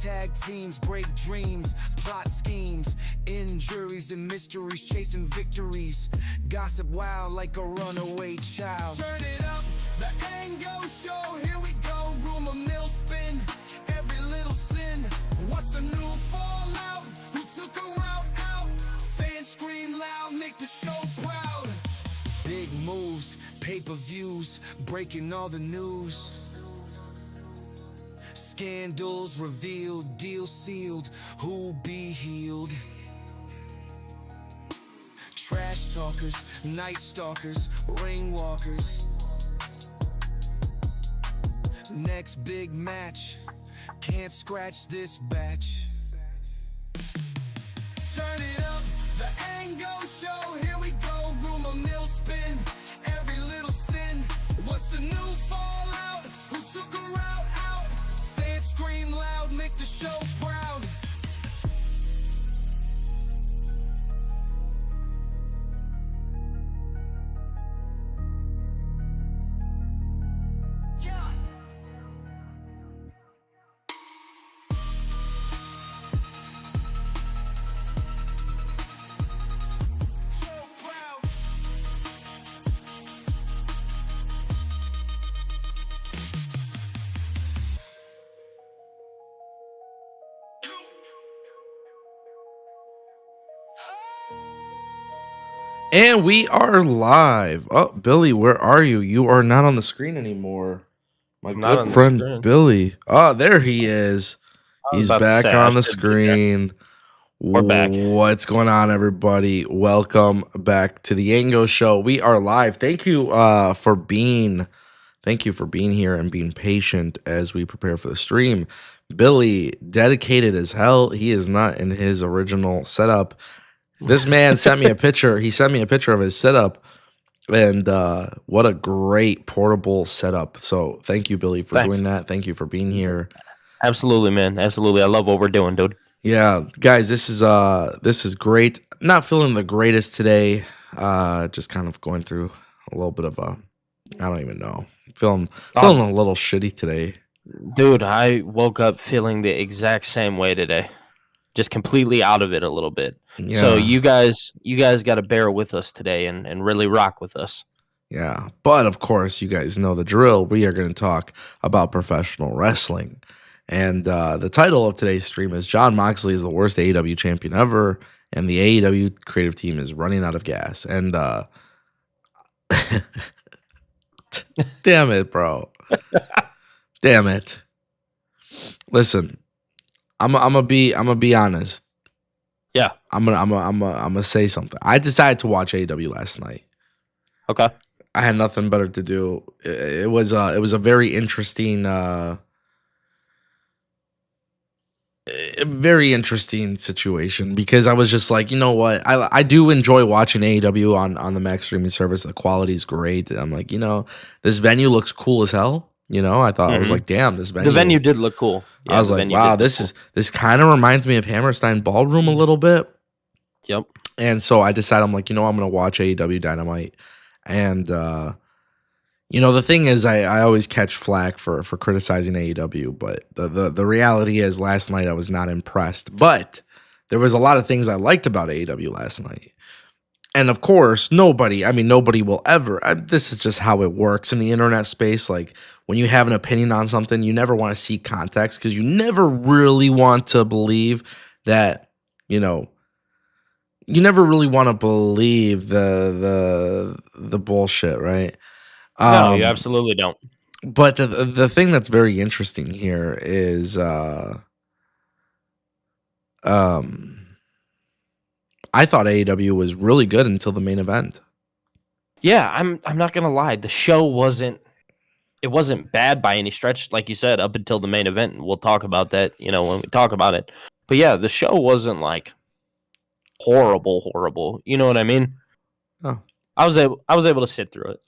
Tag teams break dreams, plot schemes, injuries and mysteries, chasing victories. Gossip wild like a runaway child. Turn it up, the Ango Show, here we go. Rumor mill spin, every little sin. What's the new fallout? Who took a route out? Fans scream loud, make the show proud. Big moves, pay-per-views, breaking all the news. Scandals revealed, deal sealed, who'll be healed? Trash talkers, night stalkers, ring walkers. Next big match, can't scratch this batch. Turn it up, the Ango Show, here we go. Rumor mill spin, every little sin. What's the new fallout? Who took a route out? Fans scream loud, make the show proud. And we are live. Oh, Billy, where are you? You are not on the screen anymore. My Not good on the friend screen. Billy. Oh, there he is. I was He's about to back say, I on the should be there. screen. We're back. What's going on, everybody? Welcome back to the Ango Show. We are live. Thank you for being here and being patient as we prepare for the stream. Billy, dedicated as hell. He is not in his original setup. This man sent me a picture. He sent me a picture of his setup, and what a great portable setup. So thank you, Billy, for doing that. Thank you for being here. Absolutely, man. Absolutely. I love what we're doing, dude. Yeah, guys, this is great. Not feeling the greatest today. Just kind of going through a little bit of I don't even know. Feeling a little shitty today. Dude, I woke up feeling the exact same way today. Just completely out of it a little bit. Yeah. So you guys got to bear with us today and really rock with us. Yeah, but of course, you guys know the drill. We are going to talk about professional wrestling. And the title of today's stream is Jon Moxley is the worst AEW champion ever, and the AEW creative team is running out of gas. And damn it, bro. Damn it. Listen, I'm gonna be honest. Yeah. I'm gonna say something. I decided to watch AEW last night. Okay. I had nothing better to do. It was a very interesting situation because I was just like, you know what? I do enjoy watching AEW on the Max streaming service. The quality is great. I'm like, this venue looks cool as hell. I thought I was like, damn, this venue. The venue did look cool. Yeah, I was like, wow, this kind of reminds me of Hammerstein Ballroom a little bit. Yep. And so I decided, I'm like, I'm going to watch AEW Dynamite. And, the thing is, I always catch flack for criticizing AEW, but the reality is last night I was not impressed. But there was a lot of things I liked about AEW last night. And of course, nobody will ever, this is just how it works in the internet space. Like when you have an opinion on something, you never want to seek context because you never really want to believe that, you never really want to believe the bullshit, right? No, you absolutely don't. But the thing that's very interesting here is I thought AEW was really good until the main event. Yeah, I'm not gonna lie. The show wasn't bad by any stretch, like you said, up until the main event. And we'll talk about that, when we talk about it. But yeah, the show wasn't like horrible. You know what I mean? Oh. I was able to sit through it.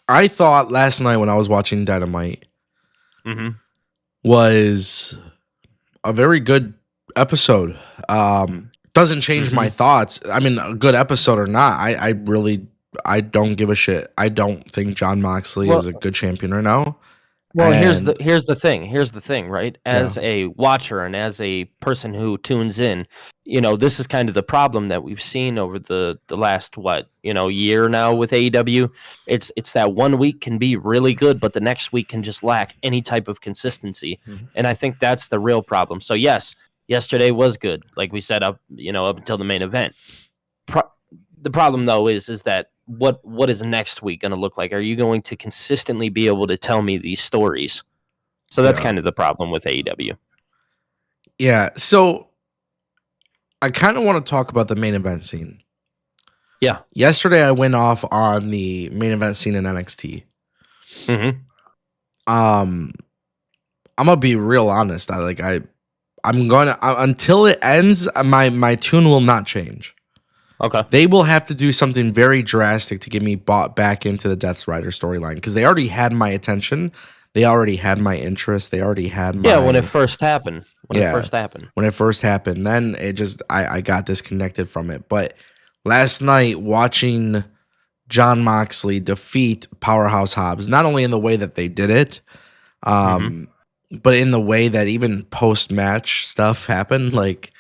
I thought last night when I was watching Dynamite was a very good episode. Doesn't change my thoughts. I mean, a good episode or not, I don't give a shit. I don't think Jon Moxley is a good champion right now. Well, And here's the thing. Here's the thing, right? yeah, As a watcher and as a person who tunes in, this is kind of the problem that we've seen over the last year now with AEW. It's that one week can be really good, but the next week can just lack any type of consistency. Mhm. And I think that's the real problem. So yes, yesterday was good, like we said up until the main event. The problem though is that what is next week going to look like? Are you going to consistently be able to tell me these stories? So that's yeah, kind of the problem with AEW. yeah. So I kind of want to talk about the main event scene. Yeah. Yesterday, I went off on the main event scene in NXT. Mm-hmm. I'm gonna be real honest. I'm gonna until it ends. My tune will not change. Okay. They will have to do something very drastic to get me bought back into the Death Rider storyline because they already had my attention. They already had my interest. They already had my when it first happened. When it first happened. Then it just I got disconnected from it. But last night watching John Moxley defeat Powerhouse Hobbs, not only in the way that they did it, but in the way that even post-match stuff happened, like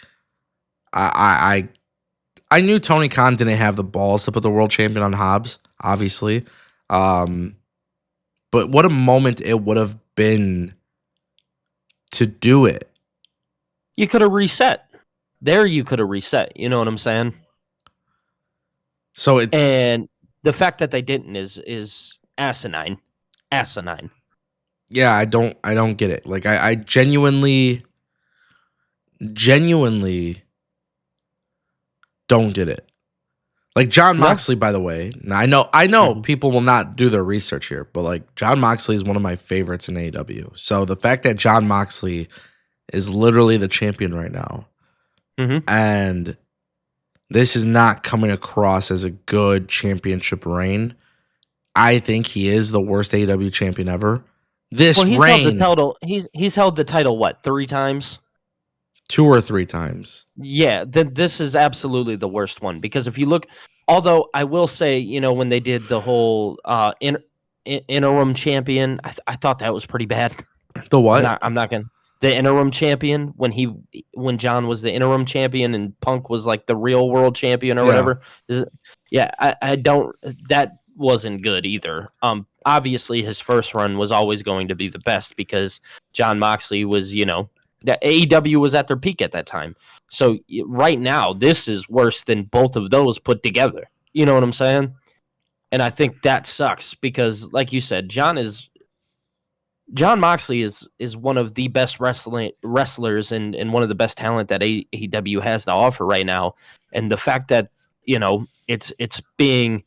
I knew Tony Khan didn't have the balls to put the world champion on Hobbs, obviously. But what a moment it would have been to do it. You could have reset. You could have reset. You know what I'm saying? So it's And the fact that they didn't is asinine. Asinine. Yeah, I don't get it. Like I genuinely don't get it. Like John Moxley, by the way. Now I know people will not do their research here, but like John Moxley is one of my favorites in AEW. So the fact that John Moxley is literally the champion right now, and this is not coming across as a good championship reign. I think he is the worst AEW champion ever. He's held the title. He's held the title what, 3 times? 2 or 3 times. Yeah, this is absolutely the worst one because if you look, although I will say, when they did the whole interim champion, I thought that was pretty bad. The what? I'm not gonna. The interim champion when John was the interim champion and Punk was like the real world champion or whatever. I don't. That wasn't good either. Obviously his first run was always going to be the best because John Moxley was, that AEW was at their peak at that time. So right now, this is worse than both of those put together. You know what I'm saying? And I think that sucks because, like you said, John Moxley is one of the best wrestlers and one of the best talent that AEW has to offer right now. And the fact that it's being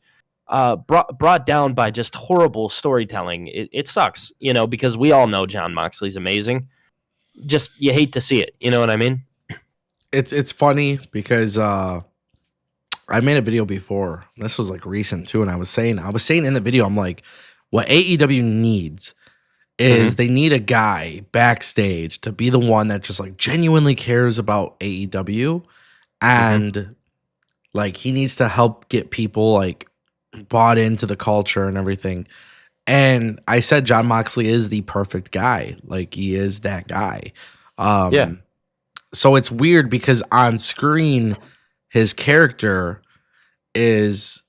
brought down by just horrible storytelling, it sucks. Because we all know John Moxley's amazing. Just you hate to see it. You know what I mean? It's funny because I made a video before. This was like recent too, and I was saying in the video, I'm like, what AEW needs is they need a guy backstage to be the one that just like genuinely cares about AEW, and like he needs to help get people like bought into the culture and everything. And I said John Moxley is the perfect guy. Like he is that guy. So it's weird because on screen, his character is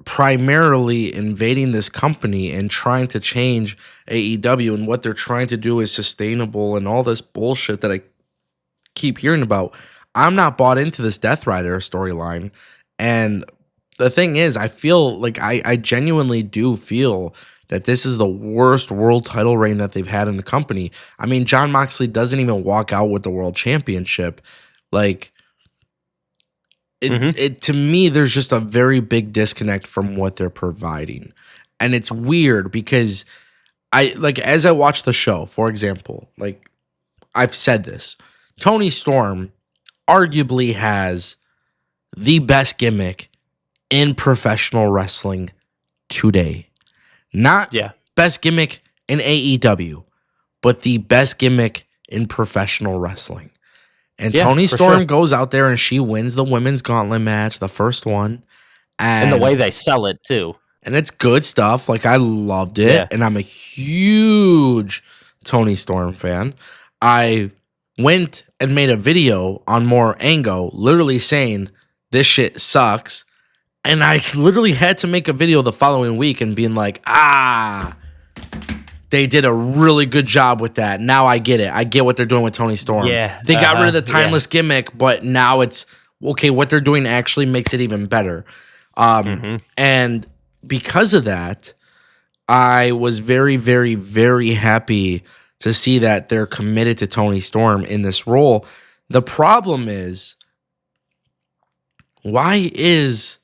primarily invading this company and trying to change AEW, and what they're trying to do is sustainable and all this bullshit that I keep hearing about. I'm not bought into this Death Rider storyline. And the thing is, I feel like I genuinely do feel that this is the worst world title reign that they've had in the company. I mean, John Moxley doesn't even walk out with the world championship. Like, it to me, there's just a very big disconnect from what they're providing. And it's weird because as I watch the show, for example, like I've said this, Tony Storm arguably has the best gimmick in professional wrestling today. Not best gimmick in AEW, but the best gimmick in professional wrestling. And Tony Storm goes out there and she wins the women's gauntlet match, the first one. And the way they sell it too. and it's good stuff. Like I loved it, Yeah. and I'm a huge Tony Storm fan. I went and made a video on More Ango, literally saying this shit sucks, and I literally had to make a video the following week and being like, they did a really good job with that. Now I get it. I get what they're doing with Tony Storm. Yeah, They got rid of the yeah. timeless gimmick, but now it's okay. What they're doing actually makes it even better. And because of that, I was very, very, very happy to see that they're committed to Tony Storm in this role. The problem is, why is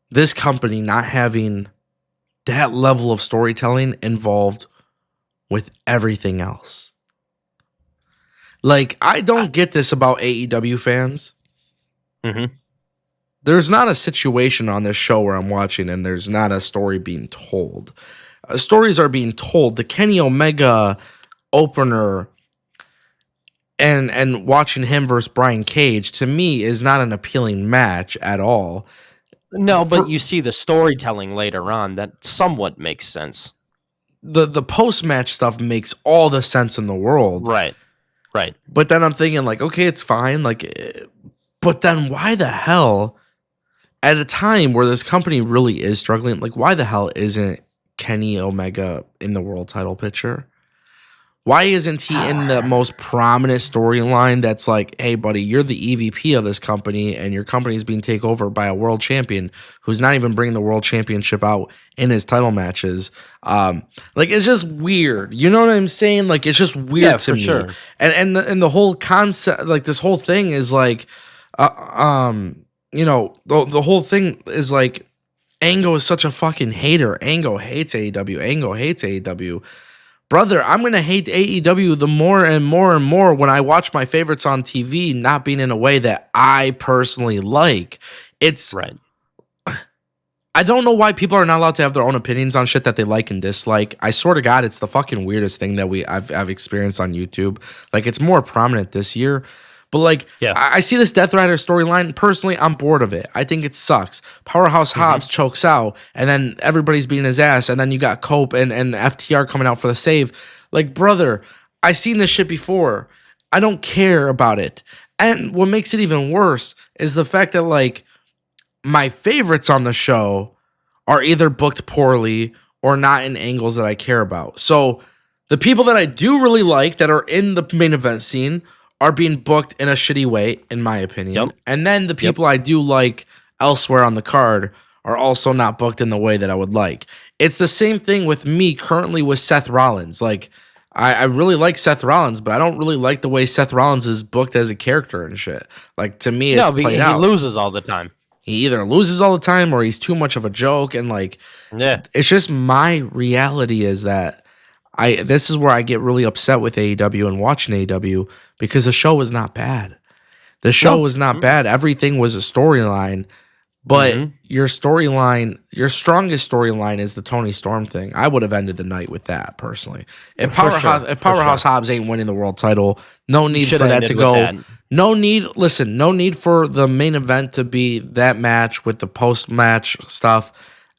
this company not having that level of storytelling involved with everything else? Like, I don't get this about AEW fans. Mhm. There's not a situation on this show where I'm watching and there's not a story being told. Stories are being told. The Kenny Omega opener and watching him versus Brian Cage, to me, is not an appealing match at all. No, but For- you see the storytelling later on that somewhat makes sense. The post-match stuff makes all the sense in the world. Right. Right. But then I'm thinking, like, okay, it's fine. Like, but then why the hell, at a time where this company really is struggling, like, why the hell isn't Kenny Omega in the world title picture? Why isn't he in the most prominent storyline that's like, hey, buddy, you're the EVP of this company and your company's being taken over by a world champion who's not even bringing the world championship out in his title matches? Like, it's just weird. You know what I'm saying? Like, it's just weird Yeah, to for me. sure. And the whole concept, like, this whole thing is like, you know, the whole thing is like, Ango is such a fucking hater. Ango hates AEW. Ango hates AEW. Brother, I'm going to hate AEW the more and more and more when I watch my favorites on TV not being in a way that I personally like. It's Right. I don't know why people are not allowed to have their own opinions on shit that they like and dislike. I swear to God, it's the fucking weirdest thing that I've experienced on YouTube. Like, it's more prominent this year. But like, Yeah. I see this Death Rider storyline. Personally, I'm bored of it. I think it sucks. Powerhouse Hobbs chokes out, and then everybody's beating his ass, and then you got Cope and FTR coming out for the save. Like, brother, I've seen this shit before. I don't care about it. And what makes it even worse is the fact that, like, my favorites on the show are either booked poorly or not in angles that I care about. So the people that I do really like that are in the main event scene are being booked in a shitty way, in my opinion. Yep. And then the people I do like elsewhere on the card are also not booked in the way that I would like. It's the same thing with me currently with Seth Rollins. Like, I really like Seth Rollins, but I don't really like the way Seth Rollins is booked as a character and shit. Like, to me, it's No, but played he out. loses all the time. He either loses all the time or he's too much of a joke. And like, Yeah. it's just my reality is that this is where I get really upset with AEW and watching AEW because the show was not bad. The show was not bad. Everything was a storyline, but your storyline, your strongest storyline is the Tony Storm thing. I would have ended the night with that personally. If For sure, Powerhouse Hobbs ain't winning the world title, no need for Shoulda that ended to with go. that. No need for the main event to be that match with the post-match stuff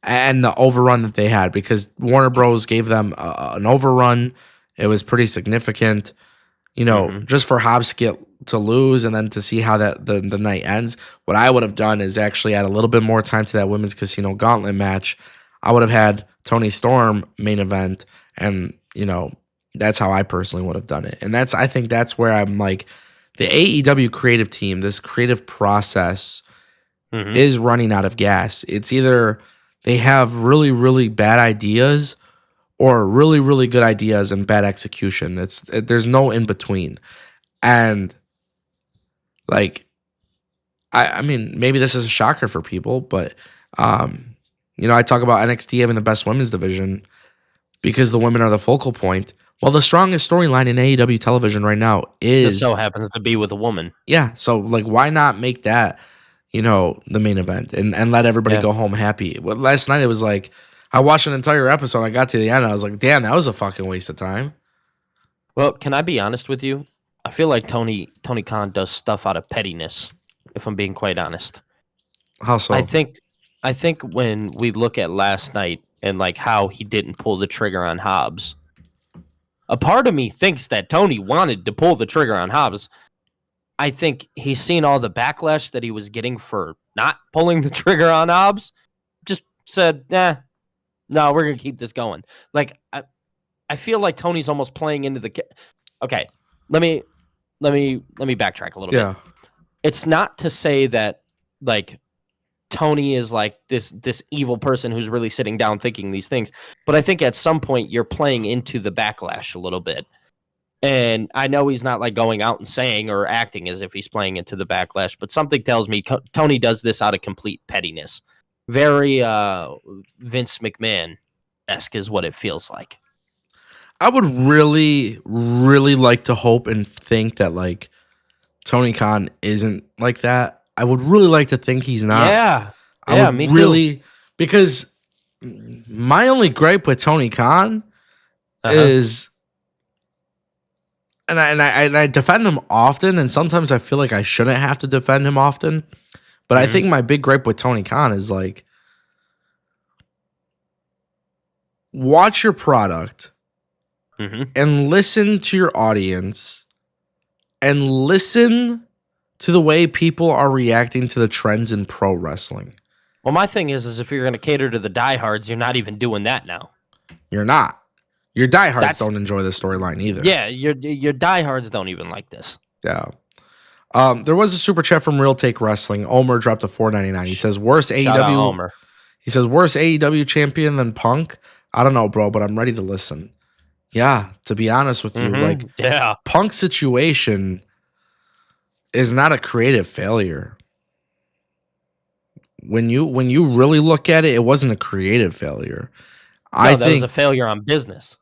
and the overrun that they had because Warner Bros. Gave them an overrun. It was pretty significant, you know, just for Hobbs to lose and then to see how that the night ends. What I would have done is actually add a little bit more time to that Women's Casino Gauntlet match. I would have had Tony Storm main event, and, you know, that's how I personally would have done it. And I think that's where I'm like, the AEW creative team, this creative process is running out of gas. It's either they have really, really bad ideas or really, really good ideas and bad execution. There's no in between. And like, I mean, maybe this is a shocker for people, but you know, I talk about NXT having the best women's division because the women are the focal point. Well, the strongest storyline in AEW television right now This is so happens to be with a woman. yeah. So like, why not make that, you know, the main event and let everybody Yeah. go home happy? Well, last night it was like I watched an entire episode. I got to the end. I was like, damn, that was a fucking waste of time. Well, can I be honest with you? I feel like Tony Khan does stuff out of pettiness, if I'm being quite honest. How so? I think I think when we look at last night and like how he didn't pull the trigger on Hobbs, a part of me thinks that Tony wanted to pull the trigger on Hobbs. I think he's seen all the backlash that he was getting for not pulling the trigger on Hobbs. Just said, no, we're gonna keep this going. Like I feel like Tony's almost playing into the. Okay, let me backtrack a little bit. It's not to say that like Tony is like this evil person who's really sitting down thinking these things, but I think at some point you're playing into the backlash a little bit. And I know he's not like going out and saying or acting as if he's playing into the backlash, but something tells me Tony does this out of complete pettiness. Very Vince McMahon-esque is what it feels like. I would really, really like to hope and think that like Tony Khan isn't like that. I would really like to think he's not. Yeah, me really, too. Because my only gripe with Tony Khan is, and I defend him often, and sometimes I feel like I shouldn't have to defend him often. But I think my big gripe with Tony Khan is like, watch your product and listen to your audience and listen to the way people are reacting to the trends in pro wrestling. Well, my thing is if you're going to cater to the diehards, you're not even doing that now. You're not. Your diehards don't enjoy the storyline either. Yeah, your diehards don't even like this. Yeah. There was a super chat from Real Take Wrestling. Omer dropped a $4.99. He says worse AEW. He says worse AEW champion than Punk. I don't know, bro, but I'm ready to listen. Yeah, to be honest with you, like Punk's situation is not a creative failure. When you really look at it, it wasn't a creative failure. I think that was a failure on business.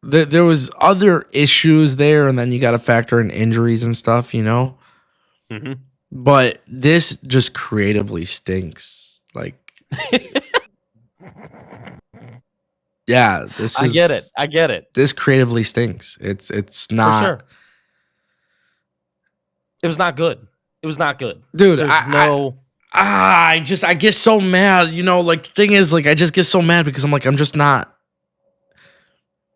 There was other issues there, and then you got to factor in injuries and stuff, you know? But this just creatively stinks. Like, yeah, I get it. This creatively stinks. It's not. For sure. It was not good. Dude. I get so mad. You know, like the thing is, like I just get so mad because I'm just not.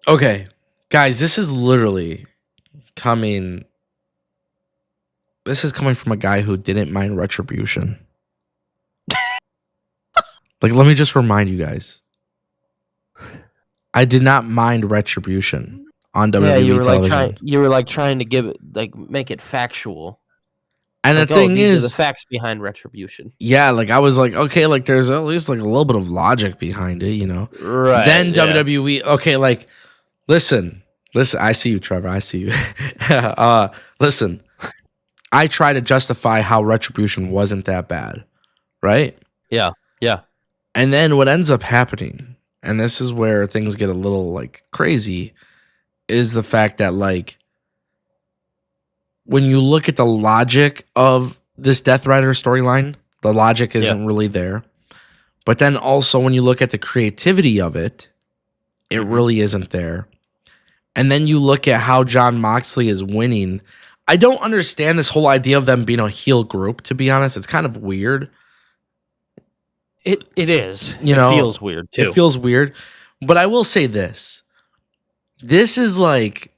Okay, guys, this is literally coming. This is coming from a guy who didn't mind Retribution. Like, let me just remind you guys. I did not mind Retribution on WWE television. You were like trying to give it, like, make it factual. And like, the thing is, the facts behind Retribution. Yeah, like I was like, okay, like there's at least like a little bit of logic behind it, you know. Right. Then WWE, okay, like, listen. I see you, Trevor. I see you. Listen. I try to justify how Retribution wasn't that bad, right? Yeah. And then what ends up happening, and this is where things get a little like crazy, is the fact that like when you look at the logic of this Death Rider storyline, the logic isn't really there. But then also when you look at the creativity of it, it really isn't there. And then you look at how Jon Moxley is winning. I don't understand this whole idea of them being a heel group, to be honest. It's kind of weird. It is. You know, it feels weird too. It feels weird. But I will say this. This is like,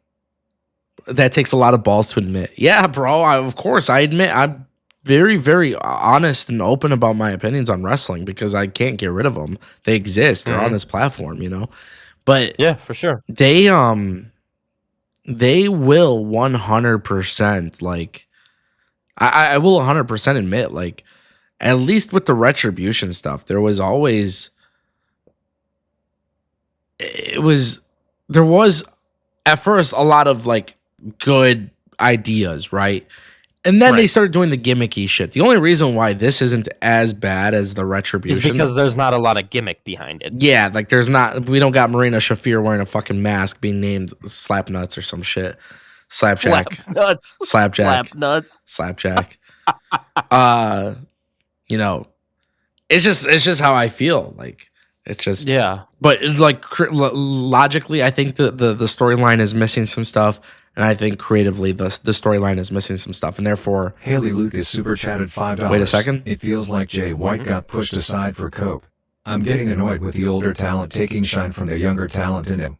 that takes a lot of balls to admit. Yeah, bro, of course, I admit I'm very, very honest and open about my opinions on wrestling because I can't get rid of them. They exist. They're on this platform, you know. But yeah, for sure. They will 100% like I will 100% admit, like, at least with the Retribution stuff, there was at first a lot of like good ideas, right? And then they started doing the gimmicky shit. The only reason why this isn't as bad as the Retribution is because there's not a lot of gimmick behind it. Yeah, like we don't got Marina Shafir wearing a fucking mask being named Slapnuts or some shit. Slapjack. Slapjack. You know, it's just how I feel. Like, it's just, yeah. But like logically, I think the storyline is missing some stuff. And I think creatively the storyline is missing some stuff, and therefore Haley Lucas super chatted $5. Wait a second. It feels like Jay White got pushed aside for Cope. I'm getting annoyed with the older talent taking shine from the younger talent in him.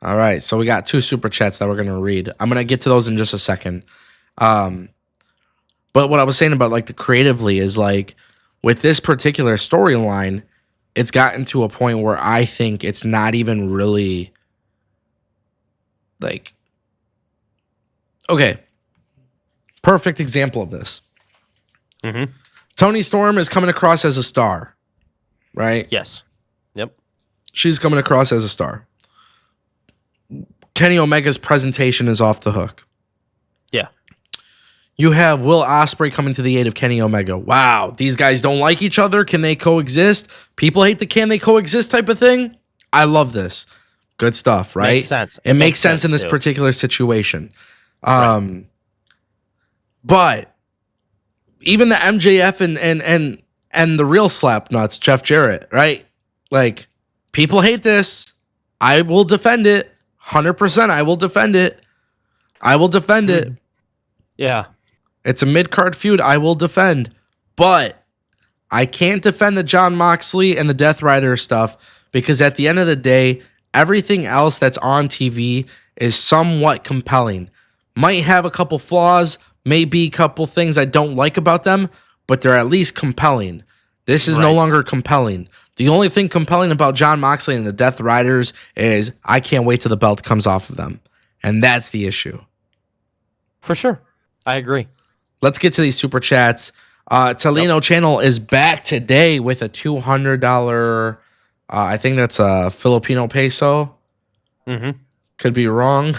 All right, so we got 2 super chats that we're gonna read. I'm gonna get to those in just a second. But what I was saying about like the creatively is like with this particular storyline, it's gotten to a point where I think it's not even really like, okay, perfect example of this. Mm-hmm. Toni Storm is coming across as a star, right? Yes. Yep. She's coming across as a star. Kenny Omega's presentation is off the hook. Yeah. You have Will Ospreay coming to the aid of Kenny Omega. Wow, these guys don't like each other. Can they coexist? People hate the can they coexist type of thing. I love this. Good stuff, right? Makes sense. It makes sense in this too. particular situation. Right. But even the MJF and the real slap nuts, Jeff Jarrett, right? Like, people hate this. I will defend it. 100%. I will defend it. I will defend it. Yeah. It's a mid-card feud. I will defend. But I can't defend the Jon Moxley and the Death Rider stuff because at the end of the day, everything else that's on TV is somewhat compelling. Might have a couple flaws, maybe a couple things I don't like about them, but they're at least compelling. This is no longer compelling. The only thing compelling about Jon Moxley and the Death Riders is I can't wait till the belt comes off of them. And that's the issue. For sure. I agree. Let's get to these super chats. Tolino Channel is back today with a $200, I think that's a Filipino peso. Mm-hmm. Could be wrong.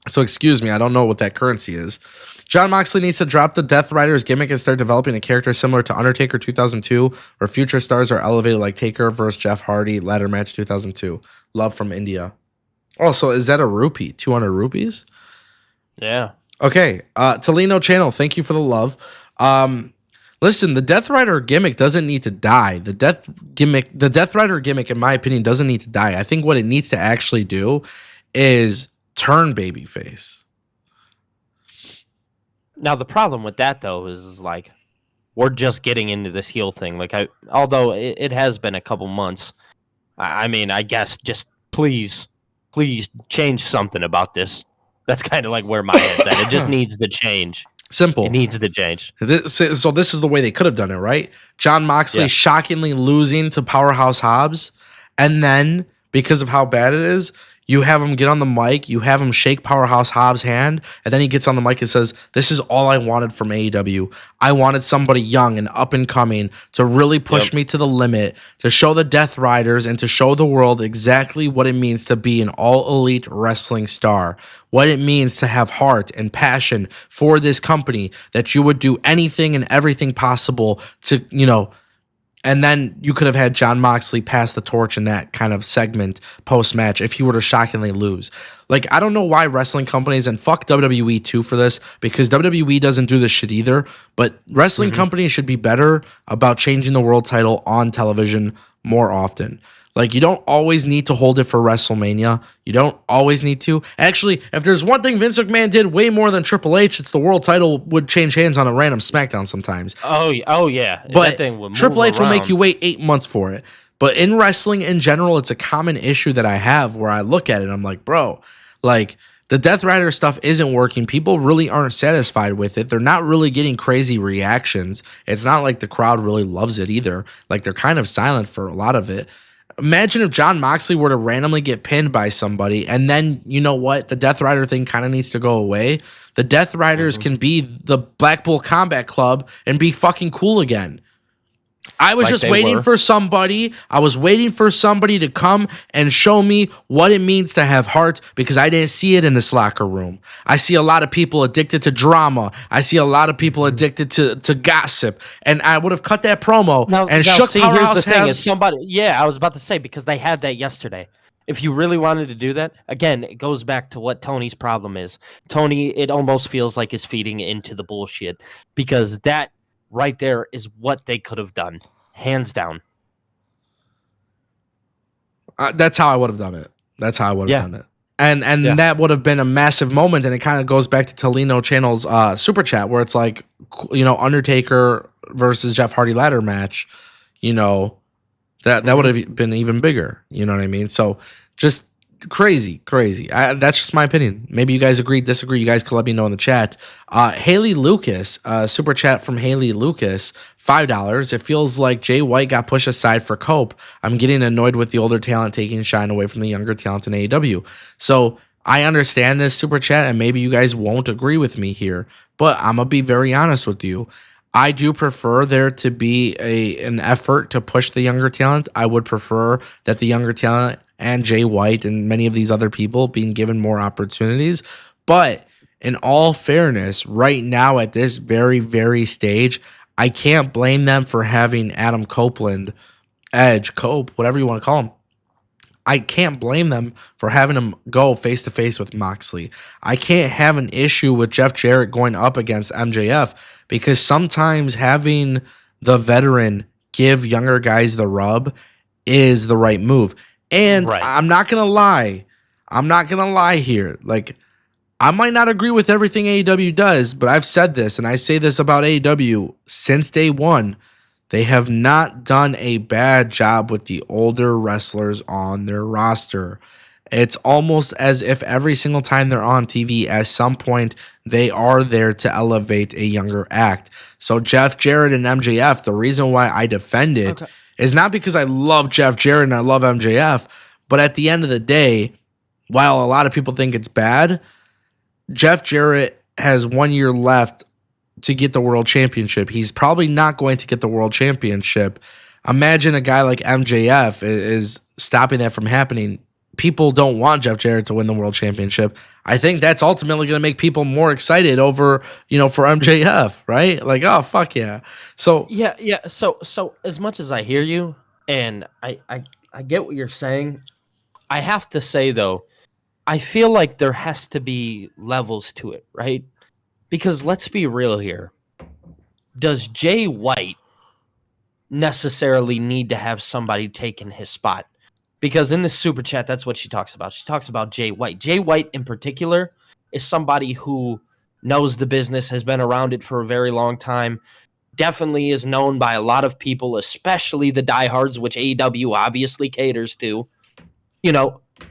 So excuse me, I don't know what that currency is. Jon Moxley needs to drop the Death Riders gimmick and start developing a character similar to Undertaker 2002, where future stars are elevated like Taker versus Jeff Hardy, ladder match 2002. Love from India. Oh, so is that a rupee? 200 rupees? Yeah. Okay. Tolino Channel, thank you for the love. Listen, the Death Rider gimmick doesn't need to die. The Death Rider gimmick, in my opinion, doesn't need to die. I think what it needs to actually do is turn babyface. Now the problem with that though is like we're just getting into this heel thing. Like although it has been a couple months. I mean, I guess just please change something about this. That's kind of like where my head's at. It just needs to change. Simple. It needs to change. So this is the way they could have done it, right? Jon Moxley shockingly losing to Powerhouse Hobbs, and then because of how bad it is, you have him get on the mic, you have him shake Powerhouse Hobbs' hand, and then he gets on the mic and says, "This is all I wanted from AEW. I wanted somebody young and up and coming to really push me to the limit, to show the Death Riders and to show the world exactly what it means to be an all-elite wrestling star, what it means to have heart and passion for this company, that you would do anything and everything possible to, and then you could have had Jon Moxley pass the torch in that kind of segment post-match if he were to shockingly lose. Like, I don't know why wrestling companies, and fuck WWE too for this, because WWE doesn't do this shit either, but wrestling companies should be better about changing the world title on television more often. Like, you don't always need to hold it for WrestleMania. You don't always need to. Actually, if there's one thing Vince McMahon did way more than Triple H, it's the world title would change hands on a random SmackDown sometimes. Oh yeah. But that thing would Triple move H will make around. you wait 8 months for it. But in wrestling in general, it's a common issue that I have where I look at it and I'm like, bro, like, the Death Rider stuff isn't working. People really aren't satisfied with it. They're not really getting crazy reactions. It's not like the crowd really loves it either. Like, they're kind of silent for a lot of it. Imagine if Jon Moxley were to randomly get pinned by somebody, and then, you know what? The Death Rider thing kind of needs to go away. The Death Riders can be the Black Bull Combat Club and be fucking cool again. I was just waiting for somebody. I was waiting for somebody to come and show me what it means to have heart, because I didn't see it in this locker room. I see a lot of people addicted to drama. I see a lot of people addicted to gossip. And I would have cut that promo and shook Powerhouse Hobbs. I was about to say, because they had that yesterday. If you really wanted to do that, again, it goes back to what Tony's problem is. Tony, it almost feels like is feeding into the bullshit, because that right there is what they could have done, hands down. That's how I would have done it. That's how I would have done it. And Yeah. that would have been a massive moment, and it kind of goes back to Tolino Channel's super chat where it's like, Undertaker versus Jeff Hardy ladder match, that would have been even bigger. You know what I mean? So just crazy. That's just my opinion. Maybe you guys agree, disagree. You guys can let me know in the chat. Haley Lucas, super chat from Haley Lucas, $5. It feels like Jay White got pushed aside for Cope. I'm getting annoyed with the older talent taking shine away from the younger talent in AEW. So I understand this super chat, and maybe you guys won't agree with me here, but I'm gonna be very honest with you. I do prefer there to be an effort to push the younger talent. I would prefer that the younger talent and Jay White and many of these other people being given more opportunities. But in all fairness, right now at this very, very stage, I can't blame them for having Adam Copeland, Edge, Cope, whatever you want to call him. I can't blame them for having him go face-to-face with Moxley. I can't have an issue with Jeff Jarrett going up against MJF because sometimes having the veteran give younger guys the rub is the right move. And Right. I'm not going to lie. I'm not going to lie here. Like, I might not agree with everything AEW does, but I've said this, and I say this about AEW since day one. They have not done a bad job with the older wrestlers on their roster. It's almost as if every single time they're on TV, at some point, they are there to elevate a younger act. So Jeff Jarrett and MJF, the reason why I defend it is not because I love Jeff Jarrett and I love MJF, but at the end of the day, while a lot of people think it's bad, Jeff Jarrett has 1 year left to get the world championship. He's probably not going to get the world championship. Imagine a guy like MJF is stopping that from happening. People don't want Jeff Jarrett to win the world championship. I think that's ultimately going to make people more excited over, for MJF, right? Like, oh, fuck yeah. So Yeah. So as much as I hear you, and I get what you're saying, I have to say though, I feel like there has to be levels to it, right? Because let's be real here. Does Jay White necessarily need to have somebody taking his spot? Because in this super chat, that's what she talks about. She talks about Jay White. Jay White in particular is somebody who knows the business, has been around it for a very long time, definitely is known by a lot of people, especially the diehards, which AEW obviously caters to.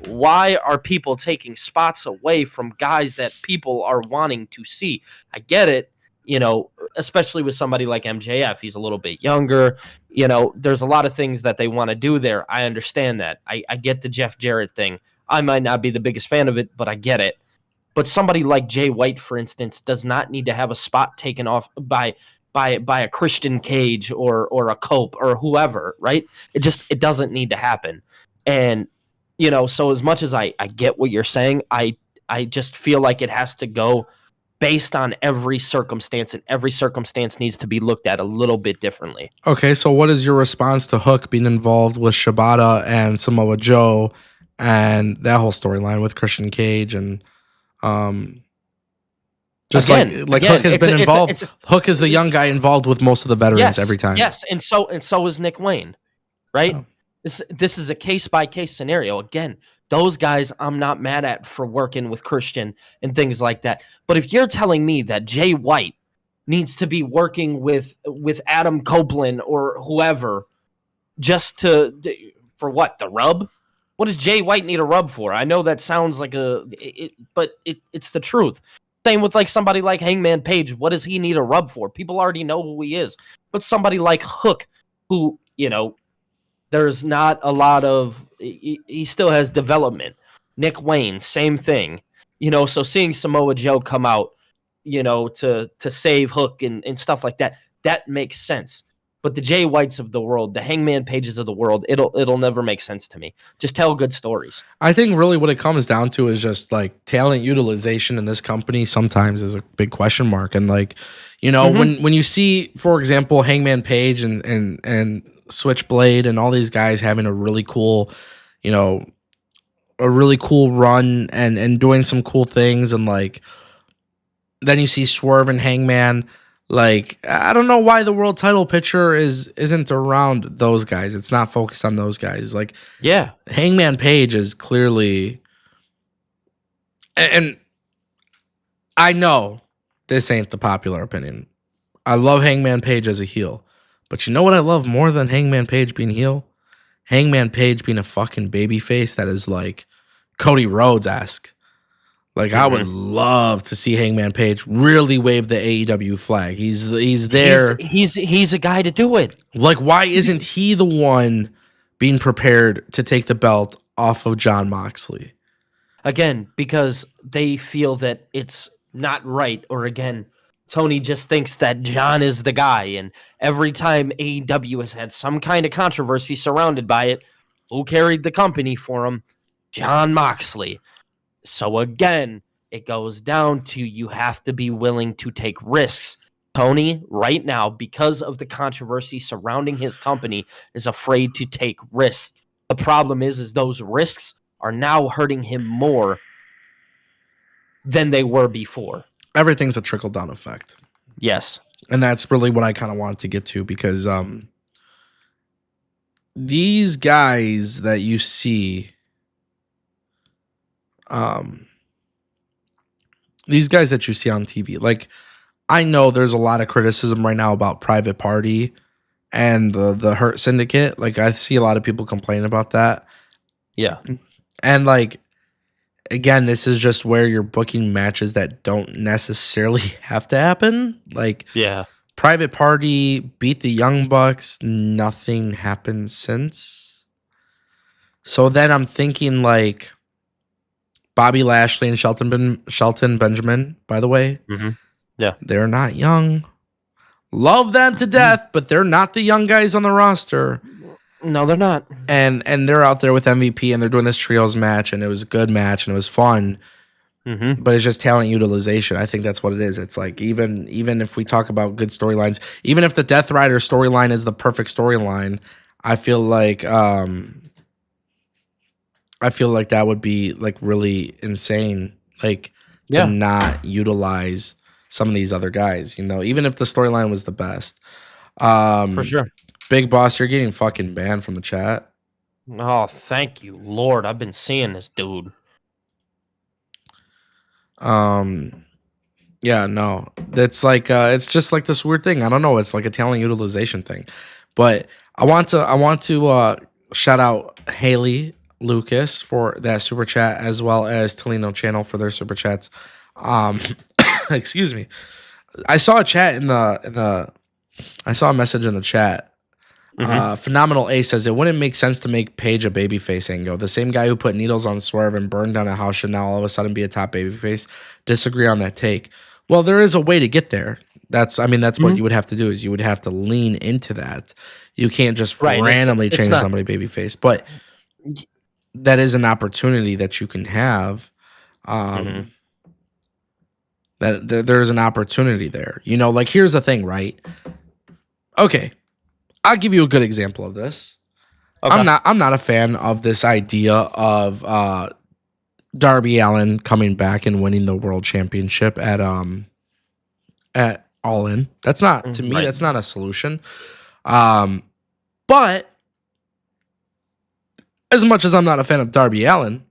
Why are people taking spots away from guys that people are wanting to see? I get it, especially with somebody like MJF. He's a little bit younger. There's a lot of things that they want to do there. I understand that. I get the Jeff Jarrett thing. I might not be the biggest fan of it, but I get it. But somebody like Jay White, for instance, does not need to have a spot taken off by a Christian Cage or a Cope or whoever, right? It doesn't need to happen. And so as much as I get what you're saying, I just feel like it has to go based on every circumstance, and every circumstance needs to be looked at a little bit differently. okay, so what is your response to Hook being involved with Shibata and Samoa Joe and that whole storyline with Christian Cage and just Again, Hook has been involved. Hook is the it's- young guy involved with most of the veterans Yes, every time. Yes, and so is Nick Wayne, right? Oh. This is a case-by-case scenario. Again, those guys I'm not mad at for working with Christian and things like that. But if you're telling me that Jay White needs to be working with Adam Copeland or whoever just for what, the rub? What does Jay White need a rub for? I know that sounds like but it's the truth. Same with like somebody like Hangman Page. What does he need a rub for? People already know who he is. But somebody like Hook, who, there's not a lot of, he still has development. Nick Wayne, same thing. So seeing Samoa Joe come out, to save Hook and stuff like that, that makes sense. But the Jay Whites of the world, the Hangman Pages of the world, it'll never make sense to me. Just tell good stories. I think really what it comes down to is just like talent utilization in this company sometimes is a big question mark. And like, when you see, for example, Hangman Page and Switchblade and all these guys having a really cool, run and doing some cool things, and like then you see Swerve and Hangman. Like, I don't know why the world title picture isn't around those guys. It's not focused on those guys. Like, Yeah. Hangman Page is clearly And I know this ain't the popular opinion. I love Hangman Page as a heel. But you know what I love more than Hangman Page being heel? Hangman Page being a fucking babyface that is like Cody Rhodes-esque. Like, I would love to see Hangman Page really wave the AEW flag. He's there. He's a guy to do it. Like, why isn't he the one being prepared to take the belt off of Jon Moxley? Again, because they feel that it's not right, or again, Tony just thinks that John is the guy, and every time AEW has had some kind of controversy surrounded by it, who carried the company for him? Jon Moxley. So again, it goes down to you have to be willing to take risks. Tony, right now, because of the controversy surrounding his company, is afraid to take risks. The problem is those risks are now hurting him more than they were before. Everything's a trickle-down effect. Yes. And that's really what I kind of wanted to get to, because these guys that you see, these guys that you see on TV, like, I know there's a lot of criticism right now about Private Party and the Hurt Syndicate. Like, I see a lot of people complaining about that. Yeah. And like, again, this is just where you're booking matches that don't necessarily have to happen. Like, Yeah. Private Party beat the Young Bucks. Nothing happened since. So then I'm thinking, like, Bobby Lashley and Shelton Benjamin, by the way. Mm-hmm. Yeah. They're not young. Love them to death, but they're not the young guys on the roster. No, they're not. And they're out there with MVP, and they're doing this trios match, and it was a good match, and it was fun. Mm-hmm. But it's just talent utilization. I think that's what it is. It's like, even if we talk about good storylines, even if the Death Rider storyline is the perfect storyline, I feel like that would be like really insane, like, to not utilize some of these other guys, you know, even if the storyline was the best. For sure. Big Boss, you're getting fucking banned from the chat. Oh, thank you, Lord. I've been seeing this dude. Yeah, no. It's like it's just like this weird thing. I don't know. It's like a talent utilization thing. But I want to shout out Haley Lucas for that super chat, as well as Tolino Channel for their super chats. Excuse me. I saw a chat I saw a message in the chat. Phenomenal A says it wouldn't make sense to make Paige a babyface, Ango. The same guy who put needles on Swerve and burned down a house should now all of a sudden be a top babyface. Disagree on that take. Well, there is a way to get there. That's what you would have to do, is you would have to lean into that. You can't just randomly change somebody babyface, but that is an opportunity that you can have. That there's an opportunity there. You know, like, here's the thing, right? Okay. I'll give you a good example of this. Okay. I'm not a fan of this idea of Darby Allin coming back and winning the world championship at All In. That's not, to me, that's not a solution. But as much as I'm not a fan of Darby Allin,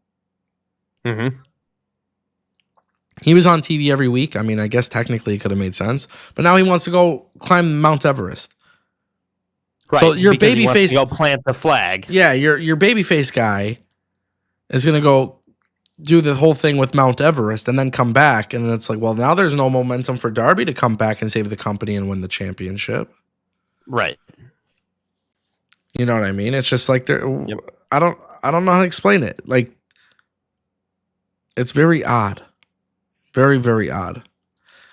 he was on TV every week. I mean, I guess technically it could have made sense, but now he wants to go climb Mount Everest. Right, so your babyface go plant the flag. Yeah, your babyface guy is gonna go do the whole thing with Mount Everest and then come back, and then it's like, well, now there's no momentum for Darby to come back and save the company and win the championship. Right. You know what I mean? It's just like I don't know how to explain it. Like, it's very odd. Very, very odd.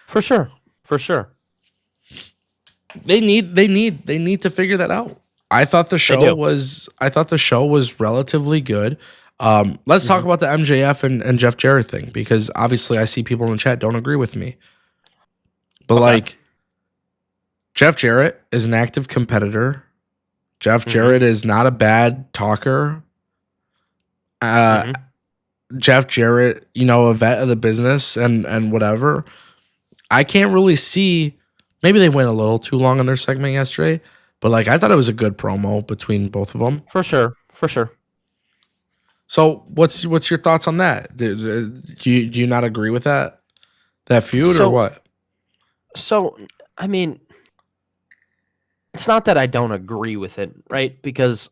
For sure. For sure. They need to figure that out. I thought the show was relatively good. Let's talk about the MJF and Jeff Jarrett thing, because obviously I see people in the chat don't agree with me. But like, Jeff Jarrett is an active competitor. Jeff Jarrett is not a bad talker. Jeff Jarrett, you know, a vet of the business and whatever. I can't really see. Maybe they went a little too long on their segment yesterday, but like, I thought it was a good promo between both of them. For sure. For sure. So what's your thoughts on that? Do you not agree with that feud or So what? so I mean, it's not that I don't agree with it, right? Because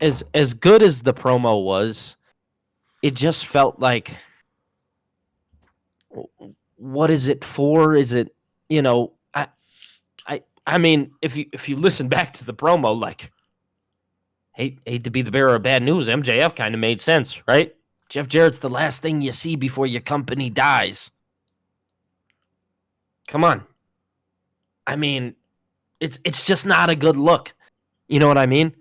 as good as the promo was, it just felt like, what is it for? Is it, you know, I mean, if you listen back to the promo, like, hate to be the bearer of bad news, MJF kind of made sense, right? Jeff Jarrett's the last thing you see before your company dies. Come on. I mean, it's just not a good look. You know what I mean?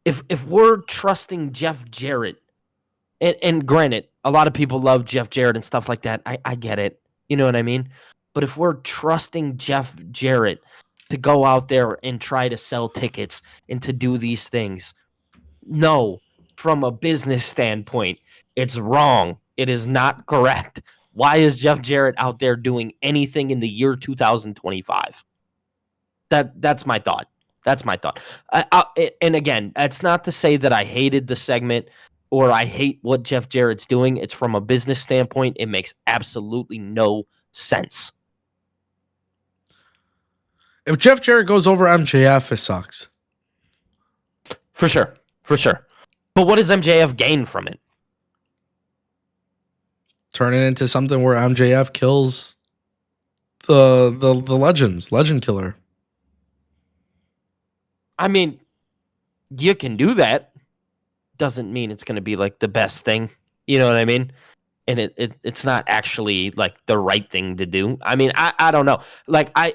If we're trusting Jeff Jarrett, and granted, a lot of people love Jeff Jarrett and stuff like that. I get it. You know what I mean? But if we're trusting Jeff Jarrett to go out there and try to sell tickets and to do these things, no, from a business standpoint, it's wrong. It is not correct. Why is Jeff Jarrett out there doing anything in the year 2025? That's my thought. That's my thought. And again, that's not to say that I hated the segment or I hate what Jeff Jarrett's doing. It's from a business standpoint. It makes absolutely no sense. If Jeff Jarrett goes over MJF, it sucks. For sure. For sure. But what does MJF gain from it? Turn it into something where MJF kills the legend killer. I mean, you can do that. Doesn't mean it's going to be like the best thing. You know what I mean? And it's not actually like the right thing to do. I mean, I don't know. Like I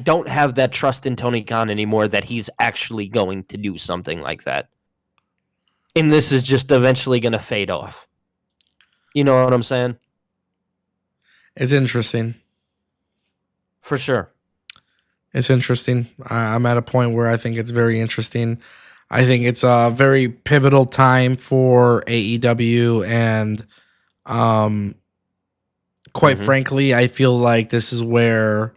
don't have that trust in Tony Khan anymore that he's actually going to do something like that. And this is just eventually going to fade off. You know what I'm saying? It's interesting. For sure. It's interesting. I'm at a point where I think it's very interesting. I think it's a very pivotal time for AEW, and quite frankly, I feel like this is where,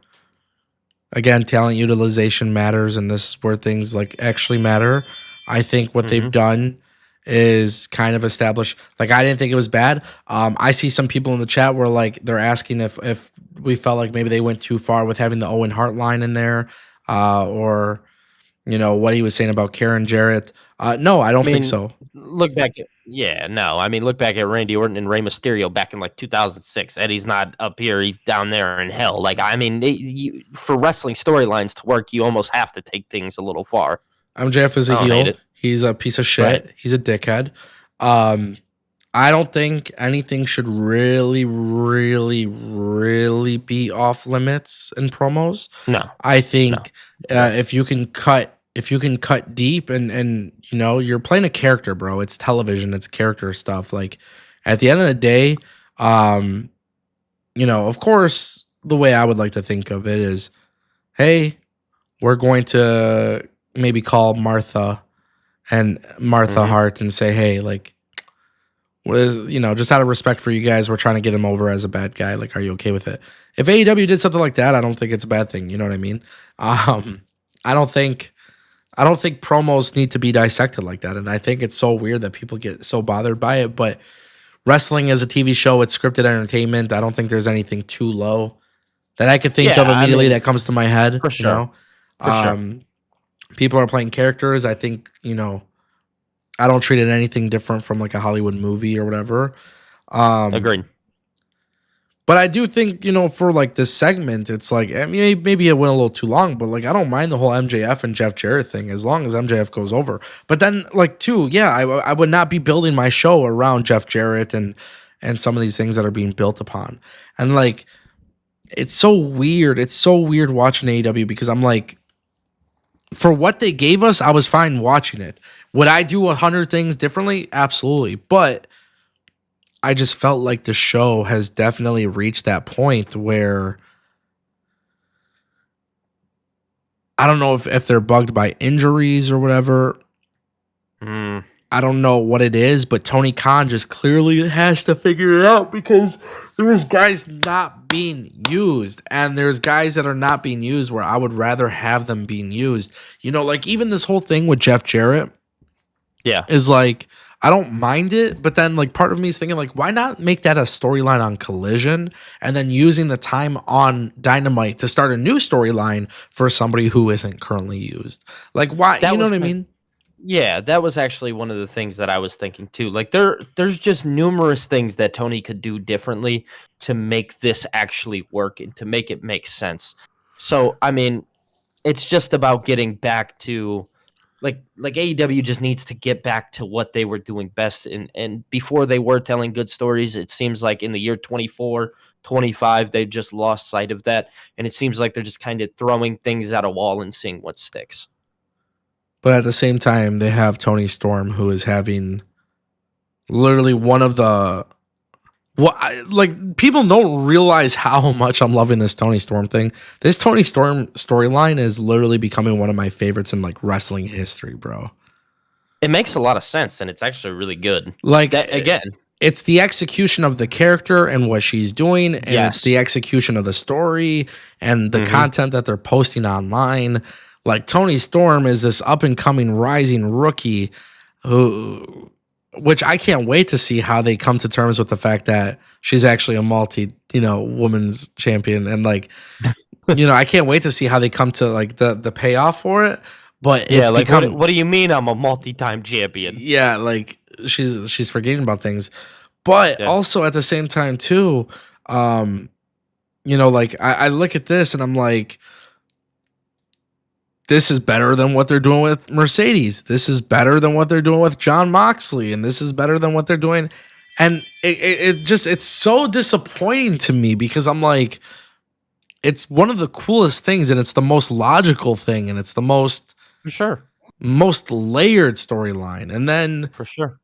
again, talent utilization matters, and this is where things like actually matter. I think what they've done is kind of establish, like, I didn't think it was bad. I see some people in the chat where like they're asking if we felt like maybe they went too far with having the Owen Hart line in there, or you know what he was saying about Karen Jarrett. No, I don't think so. Look back at look back at Randy Orton and Rey Mysterio back in like 2006. Eddie's not up here; he's down there in hell. Like, I mean, for wrestling storylines to work, you almost have to take things a little far. MJF is a heel. He's a piece of shit. Right. He's a dickhead. I don't think anything should really, really, really be off limits in promos. No, I think if you can cut deep and you know, you're playing a character, bro. It's television. It's character stuff. Like, at the end of the day, you know, of course, the way I would like to think of it is, hey, we're going to maybe call Martha Hart and say, hey, like, you know, just out of respect for you guys, we're trying to get him over as a bad guy. Like, are you okay with it? If AEW did something like that, I don't think it's a bad thing. You know what I mean? I don't think promos need to be dissected like that. And I think it's so weird that people get so bothered by it. But wrestling as a TV show, it's scripted entertainment. I don't think there's anything too low that I could think of immediately that comes to my head. For sure. You know? For sure. People are playing characters. I think, you know, I don't treat it anything different from like a Hollywood movie or whatever. Agreed. But I do think, you know, for like this segment, it's like, I mean, maybe it went a little too long, but like, I don't mind the whole MJF and Jeff Jarrett thing as long as MJF goes over. But then, like, too, yeah, I would not be building my show around Jeff Jarrett and some of these things that are being built upon. And like, it's so weird. It's so weird watching AEW because I'm like, for what they gave us, I was fine watching it. Would I do 100 things differently? Absolutely. But I just felt like the show has definitely reached that point where I don't know if they're bugged by injuries or whatever. I don't know what it is, but Tony Khan just clearly has to figure it out because there's guys not being used, and there's guys that are not being used where I would rather have them being used. You know, like even this whole thing with Jeff Jarrett, Yeah. is like I don't mind it, but then like part of me is thinking like why not make that a storyline on Collision and then using the time on Dynamite to start a new storyline for somebody who isn't currently used. Like why That you know was what I my- mean? Yeah, that was actually one of the things that I was thinking too. Like there's just numerous things that Tony could do differently to make this actually work and to make it make sense. So, I mean, it's just about getting back to like AEW just needs to get back to what they were doing best and before they were telling good stories. It seems like in the year 24, 25 they've just lost sight of that, and it seems like they're just kind of throwing things at a wall and seeing what sticks. But at the same time, they have Tony Storm, who is having literally one of the like people don't realize how much I'm loving this Tony Storm thing. This Tony Storm storyline is literally becoming one of my favorites in like wrestling history, bro. It makes a lot of sense, and it's actually really good. Like That again, it's the execution of the character and what she's doing, and Yes. it's the execution of the story and the Mhm. content that they're posting online. Like Tony Storm is this up and coming rising rookie which I can't wait to see how they come to terms with the fact that she's actually a women's champion, and like I can't wait to see how they come to like the payoff for it. But yeah. it's Like, become what do you mean? I'm a multi-time champion. yeah, like she's forgetting about things. But Yeah. also at the same time too, like I look at this and I'm like, this is better than what they're doing with Mercedes. This is better than what they're doing with John Moxley, and this is better than what they're doing. And it's so disappointing to me because I'm like, it's one of the coolest things, and it's the most logical thing, and it's the most For sure. layered storyline. And then For sure.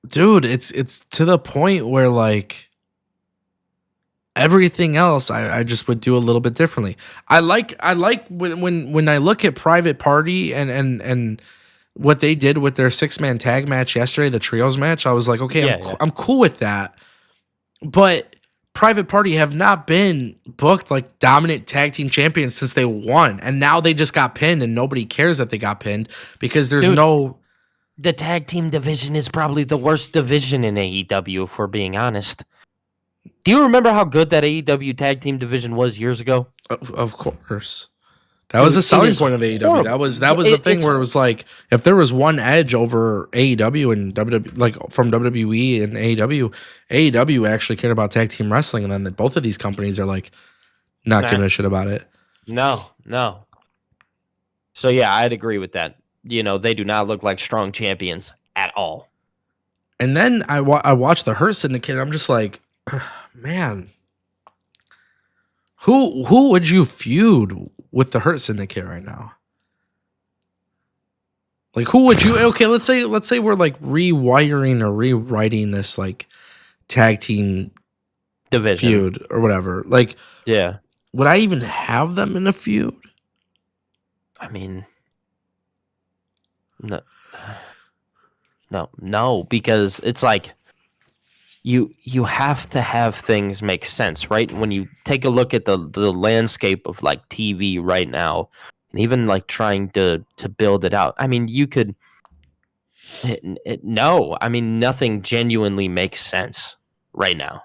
dude, it's to the point where like everything else I just would do a little bit differently. I like when I look at Private Party and what they did with their 6-man tag match yesterday, the trios match. I was like, okay, Yeah. I'm cool with that. But Private Party have not been booked like dominant tag team champions since they won, and now they just got pinned, and nobody cares that they got pinned because there's Dude. no. The tag team division is probably the worst division in AEW, if we're being honest. Do you remember how good that AEW tag team division was years ago? Of course. That was Dude, the selling it is point of AEW. horrible. That was the thing It's where it was like if there was one edge over AEW and WWE, like from WWE and AEW actually cared about tag team wrestling, and then both of these companies are like not Nah. giving a shit about it. No. So yeah, I'd agree with that. They do not look like strong champions at all. And then I watched the Hurt Syndicate, and I'm just like, man, who would you feud with the Hurt Syndicate right now? Like who would you? Okay, let's say we're like rewiring or rewriting this like tag team Division. feud or whatever. Like, Yeah. would I even have them in a feud? I mean, no, because it's like you have to have things make sense, right? When you take a look at the landscape of like TV right now, and even like trying to build it out. I mean, you could no, I mean nothing genuinely makes sense right now.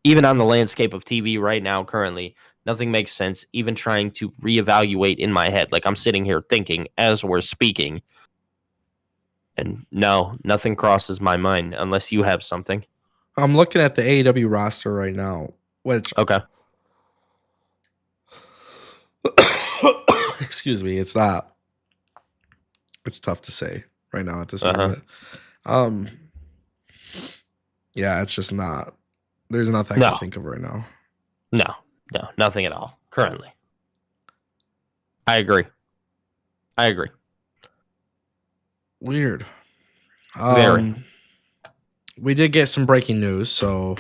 Even on the landscape of TV right now, currently, nothing makes sense. Even trying to reevaluate in my head, like I'm sitting here thinking as we're speaking, and no, nothing crosses my mind unless you have something. I'm looking at the AEW roster right now, which Okay. excuse me, it's not. It's tough to say right now at this Uh-huh. moment. Yeah, it's just not. There's nothing I No. can think of right now. No, nothing at all currently. I agree. Weird. Very. We did get some breaking news, so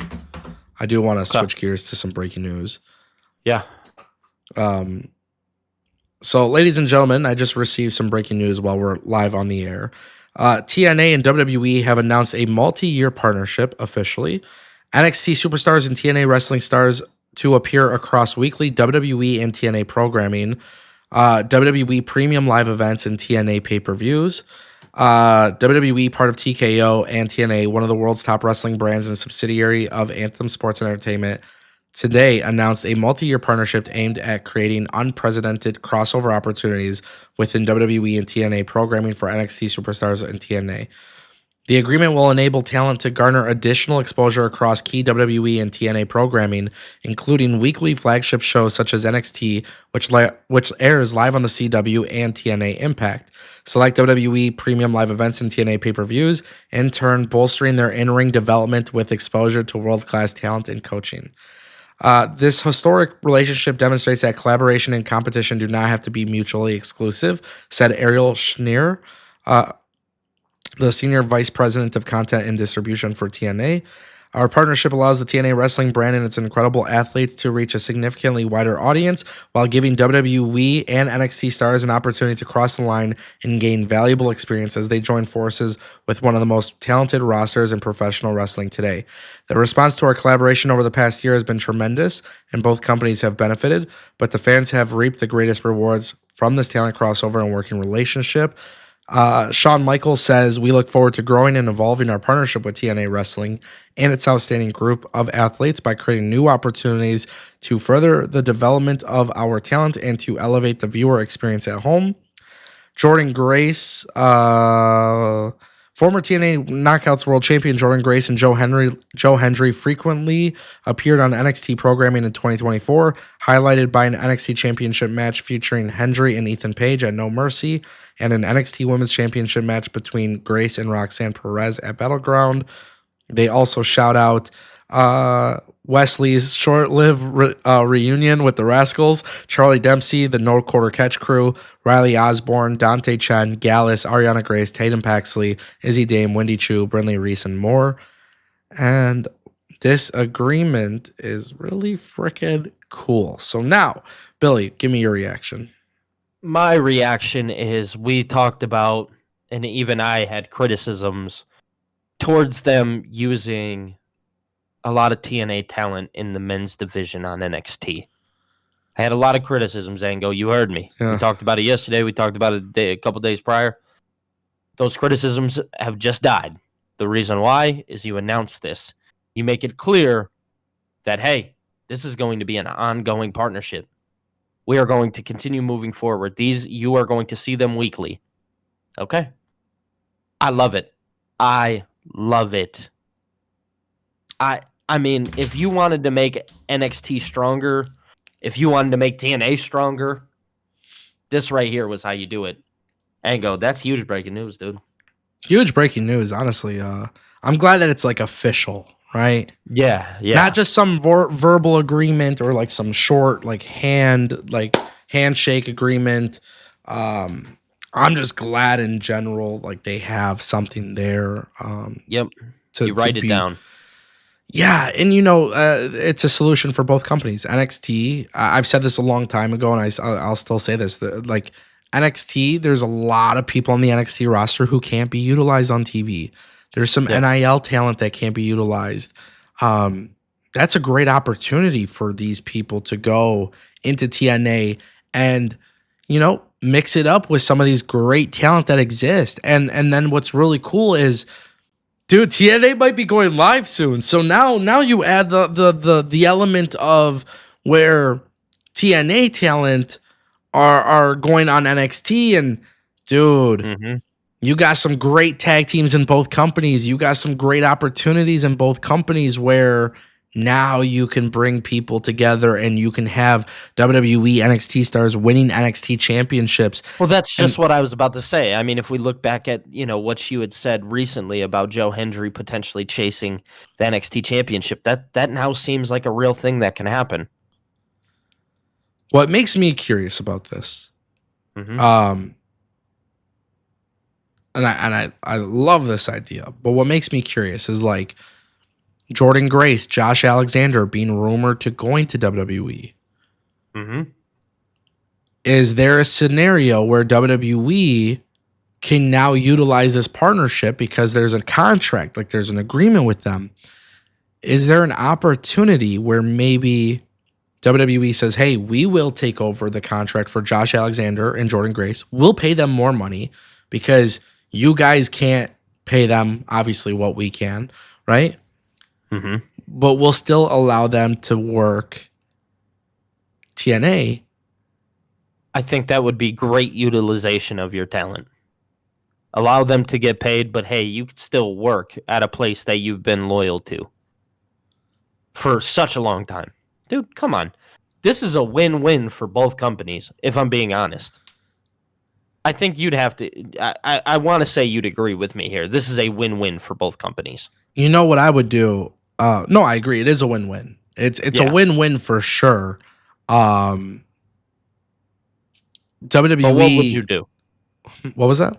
I do want to Okay. switch gears to some breaking news. Yeah. So, ladies and gentlemen, I just received some breaking news while we're live on the air. TNA and WWE have announced a multi-year partnership officially. NXT superstars and TNA wrestling stars to appear across weekly WWE and TNA programming, WWE premium live events, and TNA pay-per-views. WWE, part of TKO and TNA, one of the world's top wrestling brands and subsidiary of Anthem Sports and Entertainment, today announced a multi-year partnership aimed at creating unprecedented crossover opportunities within WWE and TNA programming for NXT superstars and TNA. The agreement will enable talent to garner additional exposure across key WWE and TNA programming, including weekly flagship shows such as NXT, which airs live on the CW and TNA Impact, select WWE premium live events and TNA pay-per-views, in turn bolstering their in-ring development with exposure to world-class talent and coaching. This historic relationship demonstrates that collaboration and competition do not have to be mutually exclusive, said Ariel Schneer, the Senior Vice President of Content and Distribution for TNA. Our partnership allows the TNA wrestling brand and its incredible athletes to reach a significantly wider audience while giving WWE and NXT stars an opportunity to cross the line and gain valuable experience as they join forces with one of the most talented rosters in professional wrestling today. The response to our collaboration over the past year has been tremendous, and both companies have benefited, but the fans have reaped the greatest rewards from this talent crossover and working relationship. Shawn Michaels says, we look forward to growing and evolving our partnership with TNA Wrestling and its outstanding group of athletes by creating new opportunities to further the development of our talent and to elevate the viewer experience at home. Jordan Grace, former TNA Knockouts World Champion Jordan Grace and Joe Hendry frequently appeared on NXT programming in 2024, highlighted by an NXT Championship match featuring Hendry and Ethan Page at No Mercy, and an NXT Women's Championship match between Grace and Roxanne Perez at Battleground. They also shout out Wesley's short-lived reunion with the Rascals, Charlie Dempsey, the No Quarter Catch Crew, Riley Osborne, Dante Chen, Gallus, Ariana Grace, Tatum Paxley, Izzy Dame, Wendy Chu, Brinley Reese, and more. And this agreement is really freaking cool. So now, Billy, give me your reaction. My reaction is we talked about, and even I had criticisms towards them using a lot of TNA talent in the men's division on NXT. I had a lot of criticisms, Ango. You heard me. Yeah. We talked about it yesterday. We talked about it a couple days prior. Those criticisms have just died. The reason why is you announce this. You make it clear that, hey, this is going to be an ongoing partnership. We are going to continue moving forward. You are going to see them weekly. Okay? I love it. I love it. I mean, if you wanted to make NXT stronger, if you wanted to make TNA stronger, this right here was how you do it. Ango, that's huge breaking news, dude. Huge breaking news, honestly. I'm glad that it's like official, right? Yeah. Not just some verbal agreement or like some short handshake agreement. I'm just glad in general, like they have something there. Yep. You write it down. Yeah, and it's a solution for both companies. NXT, I've said this a long time ago, and I'll still say this. Like NXT, there's a lot of people on the NXT roster who can't be utilized on TV. There's some NIL talent that can't be utilized. That's a great opportunity for these people to go into TNA and, mix it up with some of these great talent that exist. And then what's really cool is, dude, TNA might be going live soon. So now you add the element of where TNA talent are going on NXT, and dude, you got some great tag teams in both companies. You got some great opportunities in both companies where now you can bring people together and you can have WWE NXT stars winning NXT championships. Well, that's just what I was about to say. I mean, if we look back at, what you had said recently about Joe Hendry potentially chasing the NXT championship, that now seems like a real thing that can happen. What makes me curious about this, and I love this idea, but what makes me curious is like Jordan Grace, Josh Alexander being rumored to going to WWE. Is there a scenario where WWE can now utilize this partnership because there's a contract, like there's an agreement with them? Is there an opportunity where maybe WWE says, hey, we will take over the contract for Josh Alexander and Jordan Grace. We'll pay them more money because You guys can't pay them obviously what we can, right? Mm-hmm. But we'll still allow them to work TNA. I think that would be great utilization of your talent. Allow them to get paid, but hey, you could still work at a place that you've been loyal to for such a long time. Dude, come on. This is a win-win for both companies, if I'm being honest. I think you'd have to... I want to say you'd agree with me here. This is a win-win for both companies. You know what I would do? No, I agree. It is a win-win. It's Yeah. a win-win for sure. WWE. But what would you do? What was that?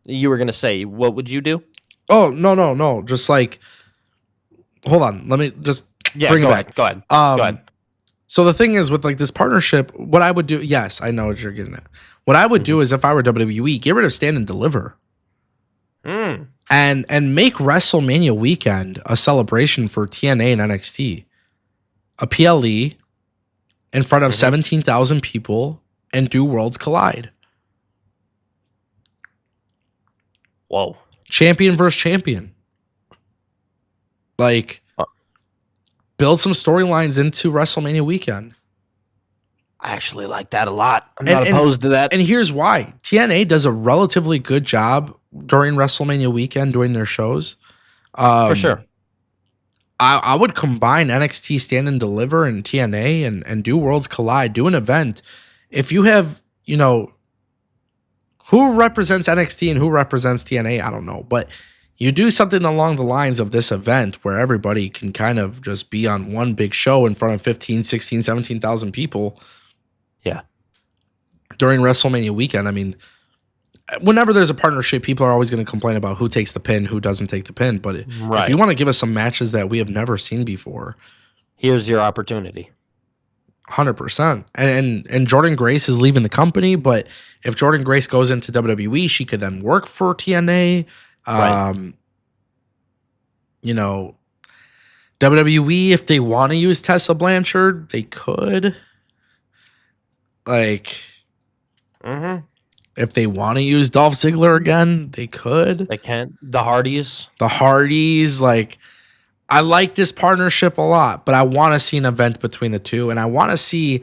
You were going to say, what would you do? Oh, no. Just like, hold on. Let me just Yeah, bring it go back. ahead. Go ahead. Go ahead. So the thing is with like this partnership, what I would do, yes, I know what you're getting at. What I would do is if I were WWE, get rid of Stand and Deliver Mm. and make WrestleMania weekend a celebration for TNA and NXT. A PLE in front of 17,000 people and do Worlds Collide. Whoa. Champion versus champion. Like, build some storylines into WrestleMania weekend. I actually like that a lot. I'm And- not opposed to that. And here's why. TNA does a relatively good job during WrestleMania weekend doing their shows. For sure. I would combine NXT Stand and Deliver and TNA and do Worlds Collide, do an event. If you have, you know, who represents NXT and who represents TNA, I don't know. But you do something along the lines of this event where everybody can kind of just be on one big show in front of 15, 16, 17,000 people. Yeah. During WrestleMania weekend. I mean, whenever there's a partnership, people are always going to complain about who takes the pin, who doesn't take the pin. But if Right. you want to give us some matches that we have never seen before, Here's your opportunity. 100%. And Jordan Grace is leaving the company, but if Jordan Grace goes into WWE, she could then work for TNA. Right. You know, WWE, if they want to use Tessa Blanchard, they could. Like, Mm-hmm. if they want to use Dolph Ziggler again, they could. They can't. The Hardys. The Hardys, like, I like this partnership a lot, but I want to see an event between the two. And I want to see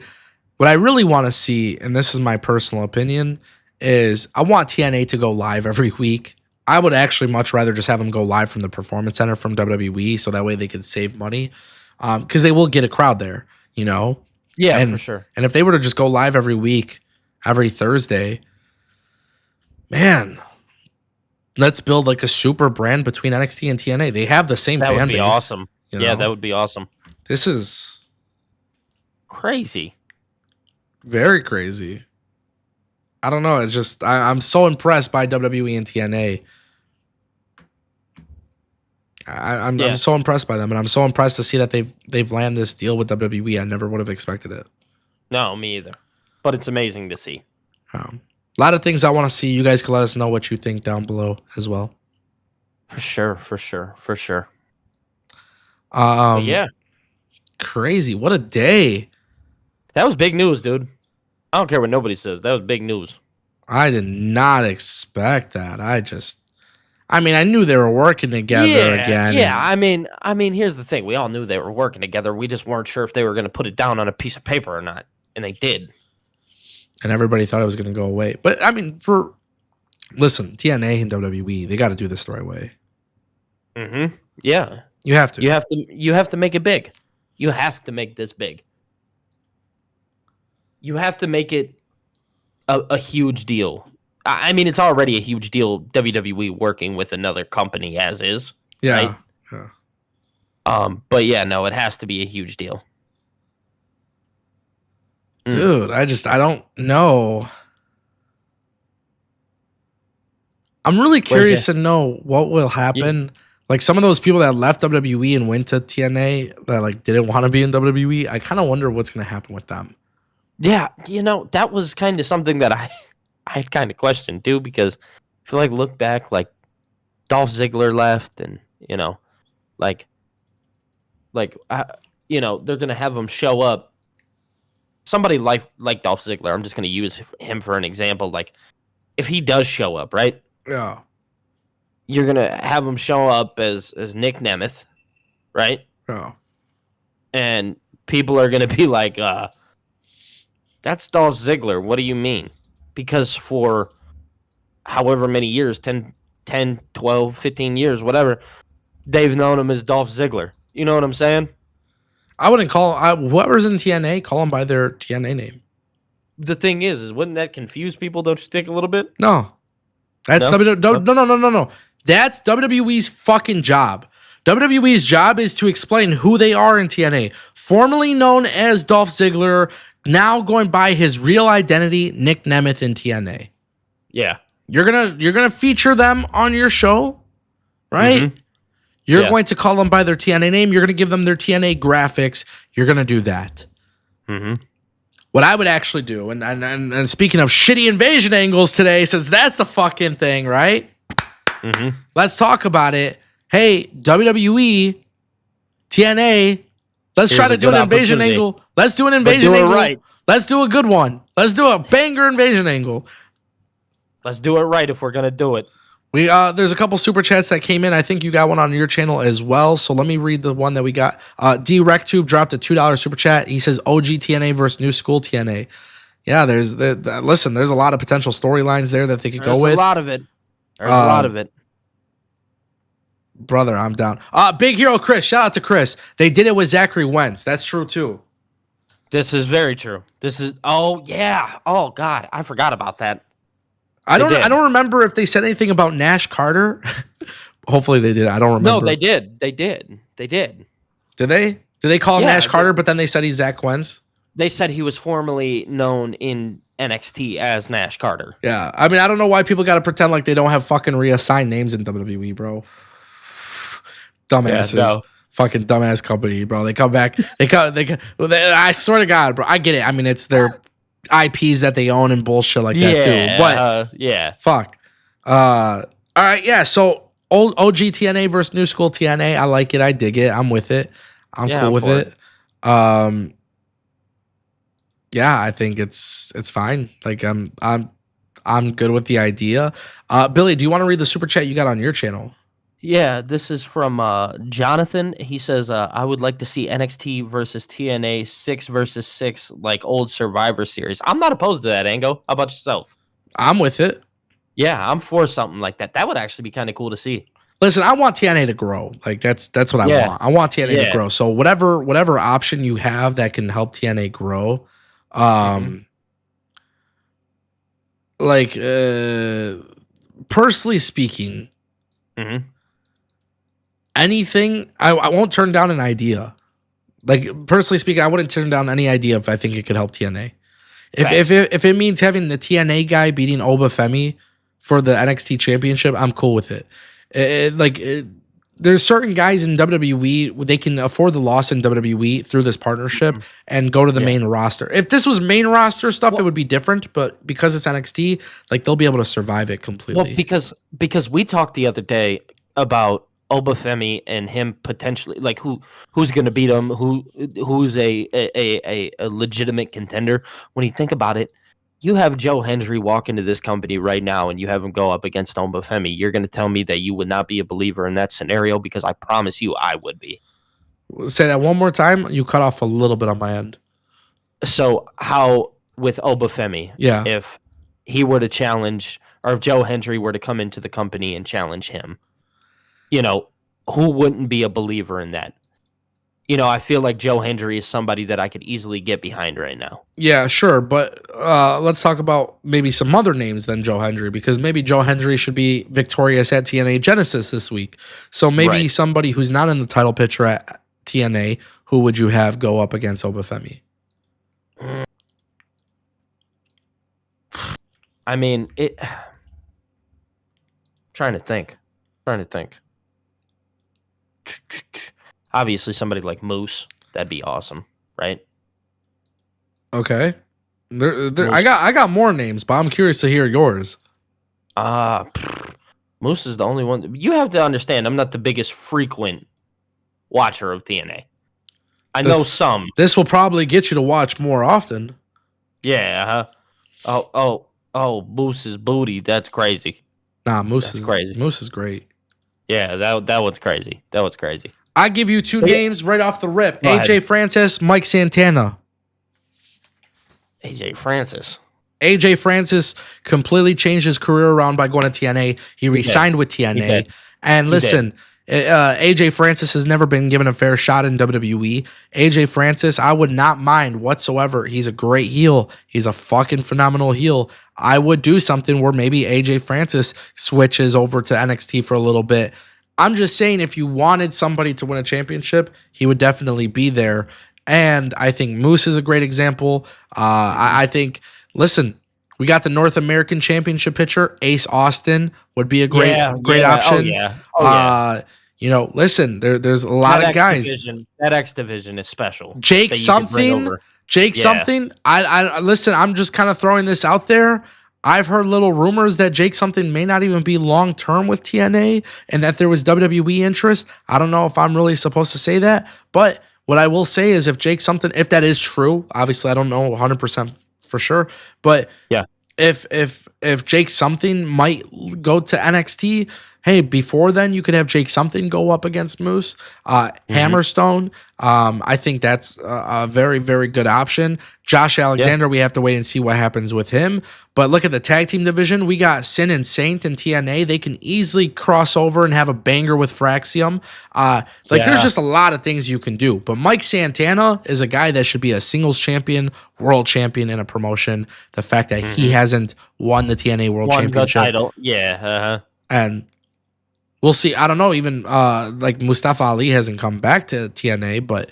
what I really want to see, and this is my personal opinion, is I want TNA to go live every week. I would actually much rather just have them go live from the Performance Center from WWE so that way they could save money. Because they will get a crowd there, you know? Yeah, And- for sure. And if they were to just go live every week, every Thursday, man, let's build like a super brand between NXT and TNA. They have the same That fan would be base. awesome. you Yeah, know? that would be awesome. This is Crazy. very crazy. I don't know. It's just I'm so impressed by WWE and TNA. I'm Yeah. so impressed by them, and I'm so impressed to see that they've landed this deal with WWE. I never would have expected it. No, me either. But it's amazing to see. A lot of things I want to see. You guys can let us know what you think down below as well. For sure. Um, Yeah, crazy. What a day. that was big news, dude. I don't care what nobody says. That was big news. I did not expect that. I mean, I knew they were working together again. Yeah, I mean, here's the thing. We all knew they were working together. We just weren't sure if they were going to put it down on a piece of paper or not, and they did. And everybody thought it was going to go away. But I mean, listen, TNA and WWE, they got to do this the right way. Mm-hmm. Yeah, You have to. you have to make it big. You have to make this big. You have to make it a huge deal. I mean, it's already a huge deal. WWE working with another company as is. Yeah. right? But yeah, no, it has to be a huge deal. Dude, I don't know. I'm really curious to know what will happen. Like some of those people that left WWE and went to TNA that like didn't want to be in WWE, I kind of wonder what's going to happen with them. Yeah, that was kind of something that I had kind of questioned too, because if you like look back, like Dolph Ziggler left, and they're gonna have him show up. Somebody like Dolph Ziggler, I'm just gonna use him for an example. Like if he does show up, right? Yeah. you're gonna have him show up as Nick Nemeth, right? Oh. And people are gonna be like, that's Dolph Ziggler. What do you mean? Because for however many years, 10, 12, 15 years, whatever, they've known him as Dolph Ziggler. You know what I'm saying? I wouldn't call whoever's in TNA, call them by their TNA name. The thing is wouldn't that confuse people, don't you think, a little bit? No. That's No? No. That's WWE's fucking job. WWE's job is to explain who they are in TNA. Formerly known as Dolph Ziggler, now going by his real identity, Nick Nemeth in TNA. Yeah. You're gonna feature them on your show, right? Mhm. You're Yeah. going to call them by their TNA name. You're gonna give them their TNA graphics. You're gonna do that. Mm-hmm. What I would actually do, and speaking of shitty invasion angles today, since that's the fucking thing, right? Mm-hmm. Let's talk about it. Hey, WWE, TNA, let's try Here's to a do an good invasion opportunity. angle. Let's do an invasion do it angle. right. Let's do a good one. Let's do a banger invasion angle. Let's do it right if we're gonna do it. We there's a couple super chats that came in. I think you got one on your channel as well. So let me read the one that we got. D Rectube dropped a $2 super chat. He says OG TNA versus New School TNA. Yeah, listen, there's a lot of potential storylines there that they could go There's with. a lot of it. There's a lot of it. Brother, I'm down. Big Hero Chris, shout out to Chris. They did it with Zachary Wentz. That's true too. This is very true. This is yeah. Oh God, I forgot about that. I They did. don't remember if they said anything about Nash Carter. Hopefully they did. I don't remember. No, they did. They did. They did. Did they? Did they call him Yeah, Nash Carter, but then they said he's Zach Wentz? They said he was formerly known in NXT as Nash Carter. Yeah. I mean, I don't know why people got to pretend like they don't have fucking reassigned names in WWE, bro. Dumbasses. no. Fucking dumbass company, bro. They come back. I swear to God, bro. I get it. I mean, it's their IPs that they own and bullshit like that too. But yeah. fuck. All right, yeah. So old OG TNA versus New School TNA. I like it. I dig it. I'm with it. I'm Yeah, cool I'm with for it. Yeah, I think it's fine. Like I'm good with the idea. Billy, do you want to read the super chat you got on your channel? Yeah, this is from Jonathan. He says, I would like to see NXT versus TNA 6 versus 6 like old Survivor Series. I'm not opposed to that, Ango. How about yourself? I'm with it. Yeah, I'm for something like that. That would actually be kind of cool to see. Listen, I want TNA to grow. Like that's what I Yeah. want. I want TNA to Yeah. grow. So whatever option you have that can help TNA grow, like personally speaking, Mhm. anything I won't turn down an idea. Like personally speaking, I wouldn't turn down any idea if I think it could help TNA. If it means having the TNA guy beating Obafemi for the NXT championship, I'm cool with it. There's certain guys in WWE they can afford the loss in WWE through this partnership and go to the main roster. If this was main roster stuff, it would be different. But because it's NXT, like they'll be able to survive it completely. Well, because we talked the other day about Obafemi and him potentially like who's going to beat him, who's a legitimate contender. When you think about it, you have Joe Hendry walk into this company right now and you have him go up against Obafemi. You're going to tell me that you would not be a believer in that scenario because I promise you I would be. Say that one more time. You cut off a little bit on my end. So how with Obafemi, Yeah. if he were to challenge or if Joe Hendry were to come into the company and challenge him, you know, who wouldn't be a believer in that? You know, I feel like Joe Hendry is somebody that I could easily get behind right now. Yeah, sure. But let's talk about maybe some other names than Joe Hendry, because maybe Joe Hendry should be victorious at TNA Genesis this week. So maybe Right. somebody who's not in the title picture at TNA, who would you have go up against Obafemi? I mean, trying to think. Obviously, somebody like Moose, that'd be awesome, right? Okay. I got more names, but I'm curious to hear yours. Moose is the only one. You have to understand, I'm not the biggest frequent watcher of TNA. I know some. This will probably get you to watch more often. Yeah. Oh, Moose's booty. That's crazy. Nah, Moose That's is crazy. Moose is great. Yeah, that one's crazy. That was crazy. I give you two names right off the rip: Go ahead. AJ Francis, Mike Santana. AJ Francis. AJ Francis completely changed his career around by going to TNA. He re-signed with TNA. did. And listen, AJ Francis has never been given a fair shot in WWE. AJ Francis, I would not mind whatsoever. He's a great heel. He's a fucking phenomenal heel. I would do something where maybe AJ Francis switches over to NXT for a little bit. I'm just saying, if you wanted somebody to win a championship, he would definitely be there. And I think Moose is a great example. I think, listen, we got the North American Championship pitcher. Ace Austin would be a great option. Listen, there's a lot of guys. That X division is special. Jake something. I listen. I'm just kind of throwing this out there. I've heard little rumors that Jake something may not even be long term with TNA, and that there was WWE interest. I don't know if I'm really supposed to say that, but what I will say is, if Jake something, if that is true, obviously I don't know 100% for sure, but yeah, if Jake something might go to NXT, hey, before then you could have Jake something go up against Moose, Hammerstone. I think that's a very, very good option. Josh Alexander, we have to wait and see what happens with him. But look at the tag team division. We got Sin and Saint and TNA. They can easily cross over and have a banger with Fraxium. There's just a lot of things you can do. But Mike Santana is a guy that should be a singles champion, world champion in a promotion. The fact that he hasn't won the TNA World Championship. The title. And we'll see. I don't know. Even like Mustafa Ali hasn't come back to TNA, but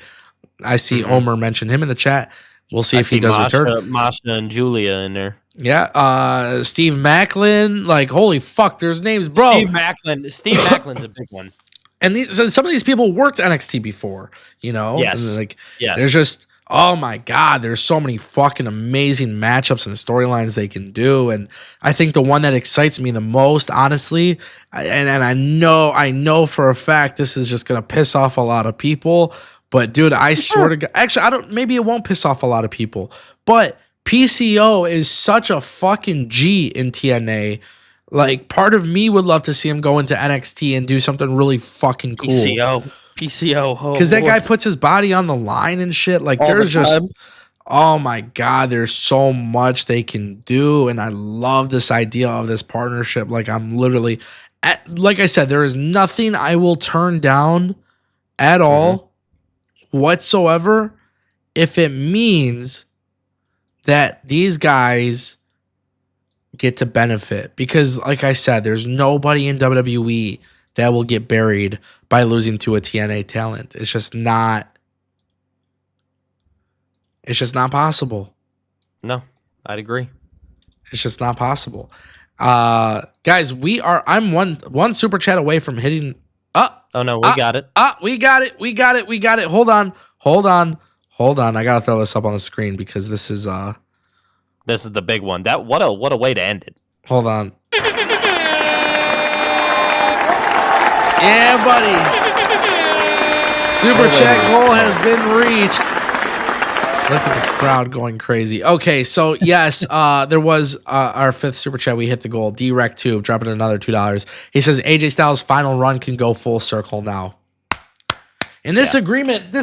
I see Omer mention him in the chat. We'll see if he does return. Masha and Julia in there. Yeah. Steve Macklin. Like, holy fuck, there's names, bro. Steve Macklin's a big one. And some of these people worked NXT before, you know? Yes. And there's just, oh my God, there's so many fucking amazing matchups and storylines they can do. And I think the one that excites me the most, honestly, and I know for a fact this is just going to piss off a lot of people, but dude, I swear to God, actually, maybe it won't piss off a lot of people, but PCO is such a fucking G in TNA. Like, part of me would love to see him go into NXT and do something really fucking cool. PCO. Because that guy puts his body on the line and shit. Like, there's just, oh my God, there's so much they can do. And I love this idea of this partnership. Like, I'm literally, like I said, there is nothing I will turn down at all whatsoever if it means that these guys get to benefit. Because, like I said, there's nobody in WWE that will get buried by losing to a TNA talent. It's just not possible. No, I'd agree. It's just not possible. Guys, I'm one super chat away from hitting Oh no, we got it. We got it. Hold on. I gotta throw this up on the screen because this is the big one. What a way to end it. Hold on. Yeah, buddy. Super chat goal has been reached. Look at the crowd going crazy. Okay, so yes, there was our fifth super chat. We hit the goal. D-Rec Tube dropping another $2. He says AJ Styles' final run can go full circle now. And this agreement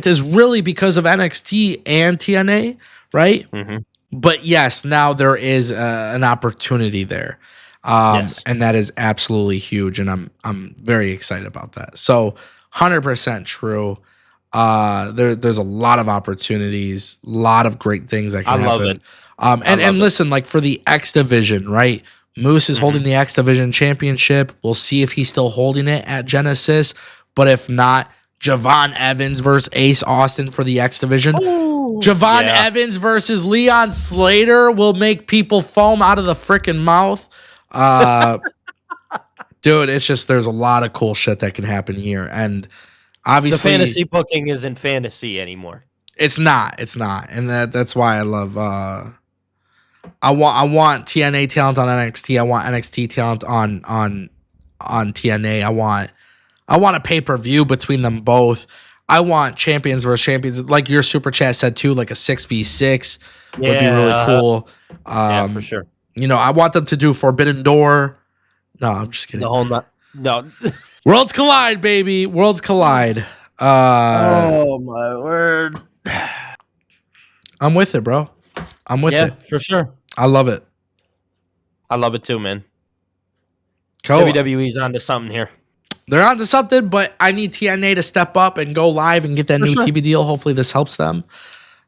is really because of NXT and TNA, right? Mm-hmm. But yes, now there is an opportunity there. And that is absolutely huge, and I'm very excited about that. So 100% true. There's a lot of opportunities, a lot of great things that can happen. I love it. And listen, like for the X division, right? Moose is holding the X division championship. We'll see if he's still holding it at Genesis, but if not, Javon Evans versus Ace Austin for the X division. Javon Evans versus Leon Slater will make people foam out of the freaking mouth. Dude, it's just, there's a lot of cool shit that can happen here. And obviously the fantasy booking isn't fantasy anymore. It's not. And that's why I love I want TNA talent on NXT. I want NXT talent on TNA. I want a pay-per-view between them both. I want champions versus champions. Like your super chat said too, like a 6v6 would be really cool. Yeah, for sure. You know, I want them to do Forbidden Door. No, I'm just kidding. No. Worlds collide, baby. Worlds collide. Oh my word! I'm with it, bro. I'm with Yeah, it. for sure. I love it. I love it too, man. Cool. WWE's onto something here. They're onto something, but I need TNA to step up and go live and get that For new sure. TV deal. Hopefully, this helps them.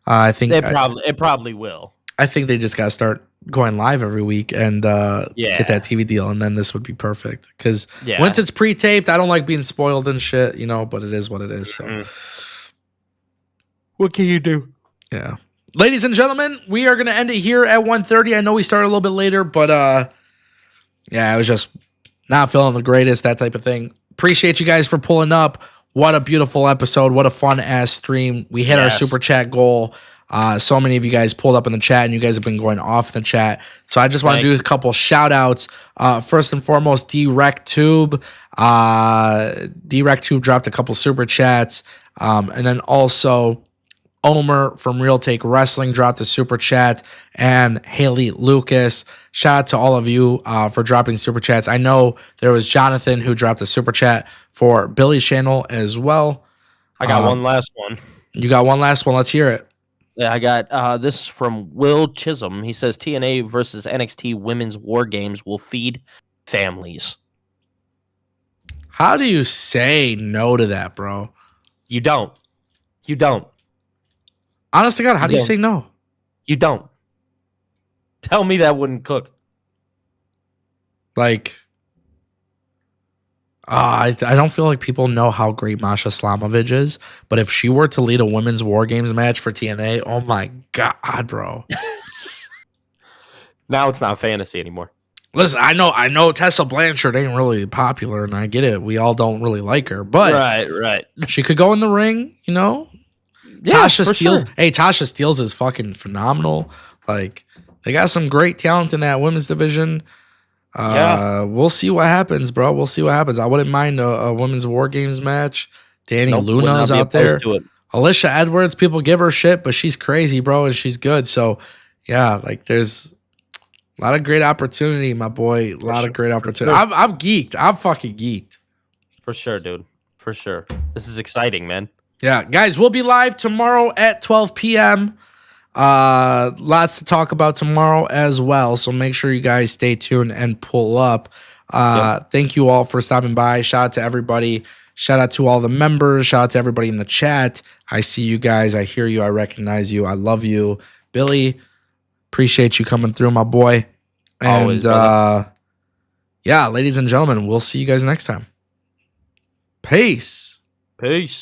I think It probably will. I think they just got to start going live every week and get that TV deal, and then this would be perfect. Because Yeah. once it's pre-taped, I don't like being spoiled and shit, but it is what it is. So What can you do? yeah, ladies and gentlemen, we are gonna end it here at 1:30. I know we started a little bit later, but yeah, I was just not feeling the greatest, that type of thing. Appreciate you guys for pulling up. What a beautiful episode. What a fun ass stream. We hit our Yes. super chat goal. So many of you guys pulled up in the chat, and you guys have been going off in the chat. So I just want to do a couple shout outs. First and foremost, DRecTube. DRecTube dropped a couple super chats. And then also Omer from Real Take Wrestling dropped a super chat, and Haley Lucas. Shout out to all of you for dropping super chats. I know there was Jonathan who dropped a super chat for Billy's channel as well. I got one last one. You got one last one. Let's hear it. Yeah, I got this from Will Chisholm. He says TNA versus NXT Women's War Games will feed families. How do you say no to that, bro? You don't. You don't. Honest to God, how do you Yeah. say no? You don't. Tell me that wouldn't cook. Like, I don't feel like people know how great Masha Slamovich is, but if she were to lead a women's War Games match for TNA, oh my God, bro. Now it's not fantasy anymore. Listen, I know Tessa Blanchard ain't really popular, and I get it. We all don't really like her, but Right. she could go in the ring, Yeah, Tasha for Steelz. sure. Hey, Tasha Steelz is fucking phenomenal. Like, they got some great talent in that women's division. We'll see what happens, bro. We'll see what happens. I wouldn't mind a women's War Games match. Danny Nope, would Luna's not be out there. opposed to it. Alicia Edwards, people give her shit, but she's crazy, bro, and she's good. So, yeah, like there's a lot of great opportunity, my boy. A lot of great opportunity. sure. I'm geeked. I'm fucking geeked. For sure, dude. For sure. This is exciting, man. Yeah, guys, we'll be live tomorrow at 12 p.m. Lots to talk about tomorrow as well. So make sure you guys stay tuned and pull up. Thank you all for stopping by. Shout out to everybody. Shout out to all the members. Shout out to everybody in the chat. I see you guys. I hear you. I recognize you. I love you. Billy, appreciate you coming through, my boy. Always, And yeah, ladies and gentlemen, we'll see you guys next time. Peace. Peace.